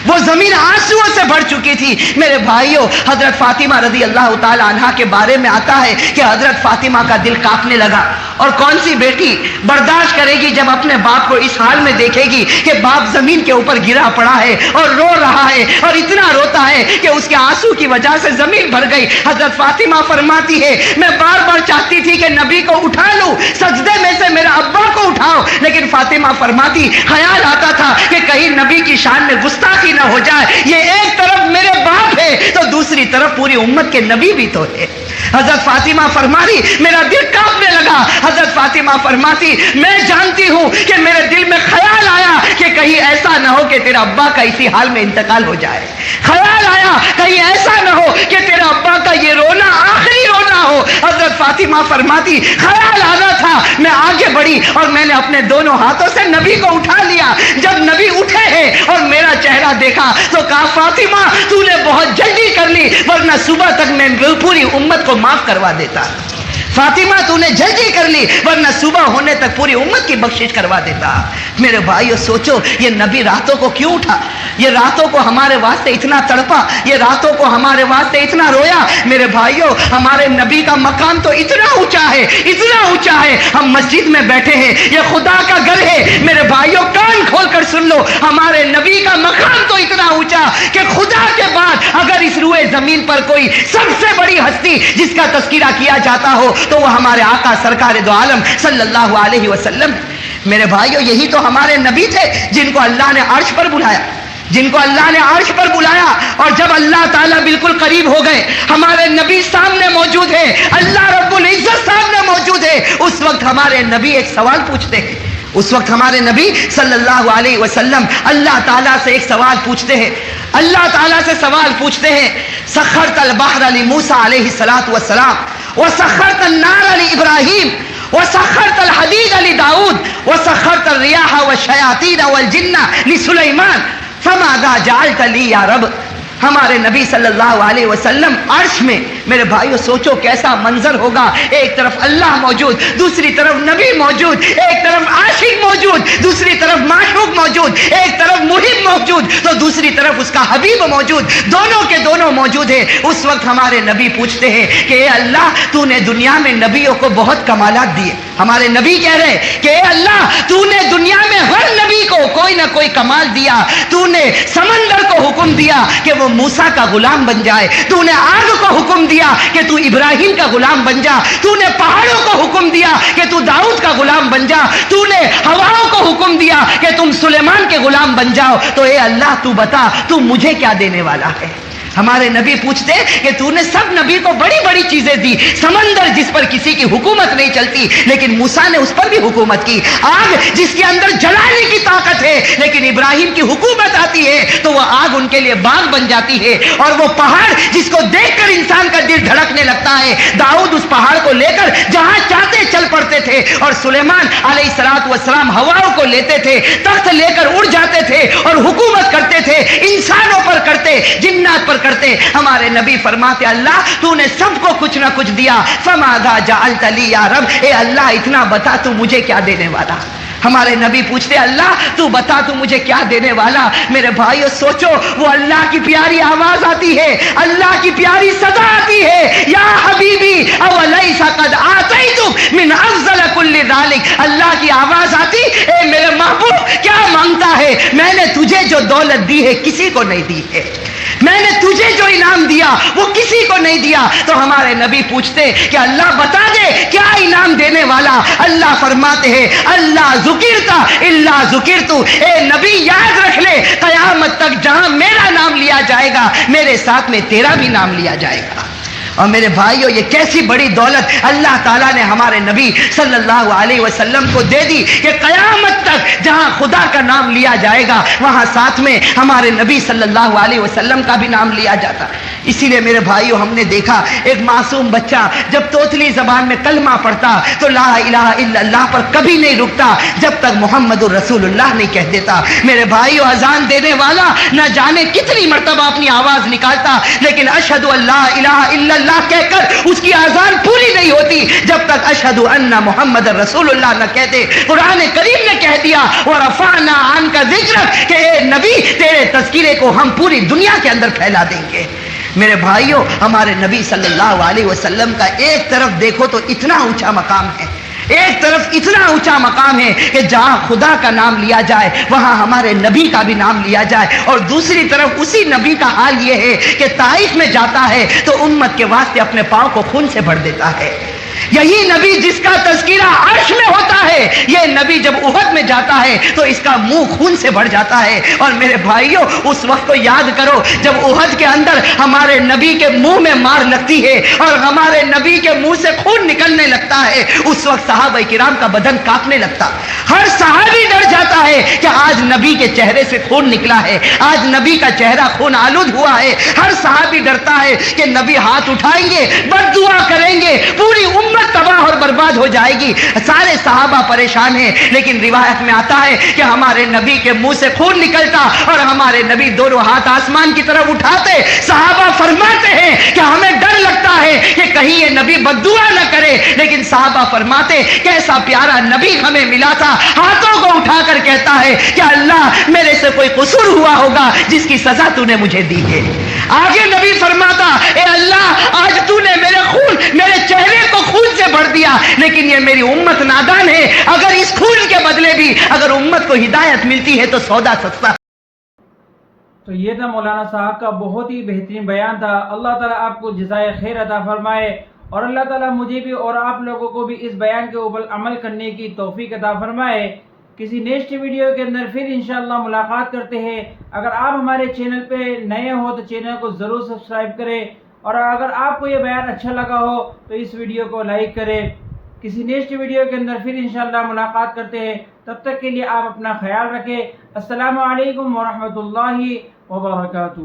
وہ زمین آنسوؤں سے بھر چکی تھی۔ میرے بھائیوں حضرت فاطمہ رضی اللہ تعالی عنہا کے بارے میں آتا ہے کہ حضرت فاطمہ کا دل کانپنے لگا، اور کون سی بیٹی برداشت کرے گی جب اپنے باپ کو اس حال میں دیکھے گی کہ باپ زمین کے اوپر گرا پڑا ہے اور رو رہا ہے، اور اتنا روتا ہے کہ اس کے آنسو کی وجہ سے زمین بھر گئی۔ حضرت فاطمہ فرماتی ہے میں بار بار چاہتی تھی کہ نبی کو اٹھا لوں، سجدے میں سے میرے ابا کو اٹھاؤ، لیکن فاطمہ فرماتی خیال آتا تھا کہ کہیں نبی کی شان میں گستاخی نہ ہو جائے، یہ ایک طرف میرے باپ ہے تو دوسری طرف پوری امت کے نبی بھی تو ہے۔ حضرت فاطمہ فرماری میرا دل کانپنے لگا، حضرت فاطمہ فرماتی میں جانتی ہوں کہ میرے دل میں خیال آیا کہ کہیں ایسا نہ ہو کہ تیرا ابا کا اسی حال میں انتقال ہو جائے، خیال آیا کہیں ایسا نہ ہو کہ تیرا ابا کا یہ رونا آخری رونا ہو۔ حضرت فاطمہ فرماتی خیال آنا تھا، میں آگے بڑھی اور میں نے اپنے دونوں ہاتھوں سے نبی کو اٹھا لیا۔ جب نبی اٹھے ہیں اور میرا چہرہ دیکھا تو کہا فاطمہ تو نے بہت جلدی کر لی، ورنہ صبح تک میں پوری امت کو معاف کروا دیتا۔ فاطمہ تو نے جلدی کر لی ورنہ صبح ہونے تک پوری امت کی بخشش کروا دیتا۔ میرے بھائیو سوچو یہ نبی راتوں کو کیوں اٹھا، یہ راتوں کو ہمارے واسطے اتنا تڑپا، یہ راتوں کو ہمارے واسطے اتنا رویا۔ میرے بھائیو ہمارے نبی کا مقام تو اتنا اونچا ہے، اتنا اونچا ہے، ہم مسجد میں بیٹھے ہیں، یہ خدا کا گھر ہے۔ میرے بھائیو کان کھول کر سن لو، ہمارے نبی کا مقام تو اتنا اونچا کہ خدا کے بعد اگر اس روئے زمین پر کوئی سب سے بڑی ہستی جس کا تذکرہ کیا جاتا ہو تو وہ ہمارے آقا سرکار دو عالم صلی اللہ علیہ وسلم۔ میرے بھائیو یہی تو ہمارے نبی تھے جن کو اللہ نے عرش پر بلایا، جن کو اللہ نے عرش پر بلایا، اور جب اللہ تعالیٰ بالکل قریب ہو گئے، ہمارے نبی سامنے موجود ہے، اللہ رب العزت سامنے موجود ہے، اس وقت ہمارے نبی ایک سوال پوچھتے ہیں، اس وقت ہمارے نبی صلی اللہ علیہ وسلم اللہ تعالیٰ سے ایک سوال پوچھتے ہیں، اللہ تعالیٰ سے سوال پوچھتے ہیں سخرت البحر لموسیٰ علیہ السلام وسخرت النار لابراہیم وسخرت الحدید لداؤد وسخرت الریاح والشیاطین والجن لسلیمان فماذا جعلت لی یا رب۔ ہمارے نبی صلی اللہ علیہ وسلم عرش میں، میرے بھائیو سوچو کیسا منظر ہوگا، ایک طرف اللہ موجود، دوسری طرف نبی موجود، ایک طرف عاشق موجود، دوسری طرف معشوق موجود، ایک طرف محب موجود تو دوسری طرف اس کا حبیب موجود، دونوں کے دونوں موجود ہیں۔ اس وقت ہمارے نبی پوچھتے ہیں کہ اے اللہ تو نے دنیا میں نبیوں کو بہت کمالات دیے، ہمارے نبی کہہ رہے کہ اے اللہ تو نے دنیا میں ہر نبی کو کوئی نہ کوئی کمال دیا، تو نے سمندر کو حکم دیا کہ وہ موسیٰ کا غلام بن جائے، تو نے آگ کو حکم دیا کہ تو ابراہیم کا غلام بن جا، تو نے پہاڑوں کو حکم دیا کہ تو داؤد کا غلام بن جا، تو نے ہواؤں کو حکم دیا کہ تم سلیمان کے غلام بن جاؤ، تو اے اللہ تو بتا تو مجھے کیا دینے والا ہے۔ ہمارے نبی پوچھتے کہ تو نے سب نبی کو بڑی بڑی چیزیں دی، سمندر جس پر کسی کی حکومت نہیں چلتی لیکن موسیٰ نے اس پر بھی حکومت کی، آگ جس کے اندر جلانے کی طاقت ہے لیکن ابراہیم کی حکومت آتی ہے تو وہ آگ ان کے لیے باغ بن جاتی ہے، اور وہ پہاڑ جس کو دیکھ کر انسان کا دل دھڑکنے لگتا ہے، داؤد اس پہاڑ کو لے کر جہاں چاہتے چل پڑتا پڑتے تھے اور سلیمان علیہ السلام ہواؤں کو لیتے تھے, تخت لے کر اڑ جاتے تھے اور حکومت کرتے تھے, انسانوں پر کرتے, جنات پر کرتے. ہمارے نبی فرماتے اللہ تو نے سب کو کچھ نہ کچھ دیا, فماذا جعلت لی یا رب, اے اللہ اتنا بتا تو مجھے کیا دینے والا. ہمارے نبی پوچھتے اللہ تو بتا تو مجھے کیا دینے والا. میرے بھائیو سوچو, وہ اللہ کی پیاری آواز آتی ہے, اللہ کی پیاری صدا آتی ہے, یا حبیبی اولیس قد آتیتک من افضل کل ذالک. اللہ کی آواز آتی, اے میرے محبوب کیا مانگتا ہے, میں نے تجھے جو دولت دی ہے کسی کو نہیں دی ہے, میں نے تجھے جو انعام دیا وہ کسی کو نہیں دیا. تو ہمارے نبی پوچھتے کہ اللہ بتا دے کیا انعام دینے والا. اللہ فرماتے ہیں اللہ ذکرتا الا ذکرتو, اے نبی یاد رکھ لے قیامت تک جہاں میرا نام لیا جائے گا میرے ساتھ میں تیرا بھی نام لیا جائے گا. اور میرے بھائیو یہ کیسی بڑی دولت اللہ تعالیٰ نے ہمارے نبی صلی اللہ علیہ وسلم کو دے دی کہ قیامت تک جہاں خدا کا نام لیا جائے گا وہاں ساتھ میں ہمارے نبی صلی اللہ علیہ وسلم کا بھی نام لیا جاتا. اسی لیے میرے بھائیو ہم نے دیکھا ایک معصوم بچہ جب توتلی زبان میں کلمہ پڑھتا تو لا الہ الا اللہ پر کبھی نہیں رکتا جب تک محمد الرسول اللہ نہیں کہہ دیتا. میرے بھائیو اذان دینے والا نہ جانے کتنی مرتبہ اپنی آواز نکالتا, لیکن اشہد ان لا الہ الا اللہ کہہ کر اس کی اذان پوری نہیں ہوتی جب تک اشہد ان محمد رسول اللہ نہ کہتے. قرآن کریم نے کہہ دیا ورفعنا عنک ذکرک, کہ اے نبی تیرے تذکرے کو ہم پوری دنیا کے اندر پھیلا دیں گے. میرے بھائیوں ہمارے نبی صلی اللہ علیہ وسلم کا ایک طرف دیکھو تو اتنا اونچا مقام ہے, ایک طرف اتنا اونچا مقام ہے کہ جہاں خدا کا نام لیا جائے وہاں ہمارے نبی کا بھی نام لیا جائے, اور دوسری طرف اسی نبی کا حال یہ ہے کہ طائف میں جاتا ہے تو امت کے واسطے اپنے پاؤں کو خون سے بھر دیتا ہے. یہی نبی جس کا تذکرہ عرش میں ہوتا ہے, یہ نبی جب احد میں جاتا ہے تو اس کا منہ خون سے بھر جاتا ہے. اور میرے بھائیوں اس وقت کو یاد کرو جب احد کے اندر ہمارے نبی کے منہ میں مار لگتی ہے اور ہمارے نبی کے منہ سے خون نکلنے لگتا ہے, اس وقت صحابہ کرام کا بدن کانپنے لگتا. ہر صحابی ڈر جاتا ہے کہ آج نبی کے چہرے سے خون نکلا ہے, آج نبی کا چہرہ خون آلود ہوا ہے. ہر صحابی ڈرتا ہے کہ نبی ہاتھ اٹھائیں گے, بد دعا کریں گے, پوری امت تباہ اور برباد ہو جائے گی. سارے صحابہ پریشان ہیں, لیکن روایت میں آتا ہے کہ ہمارے نبی کے منہ سے خون نکلتا اور ہمارے نبی دونوں ہاتھ آسمان کی طرف اٹھاتے. صحابہ فرماتے ہیں کہ ہمیں ڈر لگتا ہے کہ کہیں یہ نبی بد دعا نہ کرے, لیکن صحابہ فرماتے کیسا پیارا نبی ہمیں ملا تھا, ہاتھوں کو اٹھا کر کہتا ہے کہ اللہ میرے سے کوئی قصور ہوا ہوگا جس کی سزا تو نے مجھے دی ہے. آگے نبی فرماتا اے اللہ آج تو نے میرے چہرے کو خون سے بھر دیا, لیکن یہ میری امت نادان ہے, اگر اس خون کے بدلے بھی اگر امت کو ہدایت ملتی ہے تو سودا سستا. تو یہ تھا مولانا صاحب کا بہت ہی بہترین بیان تھا. اللہ تعالیٰ آپ کو جزائے خیر عطا فرمائے, اور اللہ تعالیٰ مجھے بھی اور آپ لوگوں کو بھی اس بیان کے اوپر عمل کرنے کی توفیق عطا فرمائے. کسی نیکسٹ ویڈیو کے اندر پھر انشاءاللہ ملاقات کرتے ہیں. اگر آپ ہمارے چینل پہ نئے ہو تو چینل کو ضرور سبسکرائب کریں, اور اگر آپ کو یہ بیان اچھا لگا ہو تو اس ویڈیو کو لائک کریں. کسی نیکسٹ ویڈیو کے اندر پھر انشاءاللہ ملاقات کرتے ہیں. تب تک کے لیے آپ اپنا خیال رکھیں. السلام علیکم ورحمۃ اللہ وبرکاتہ.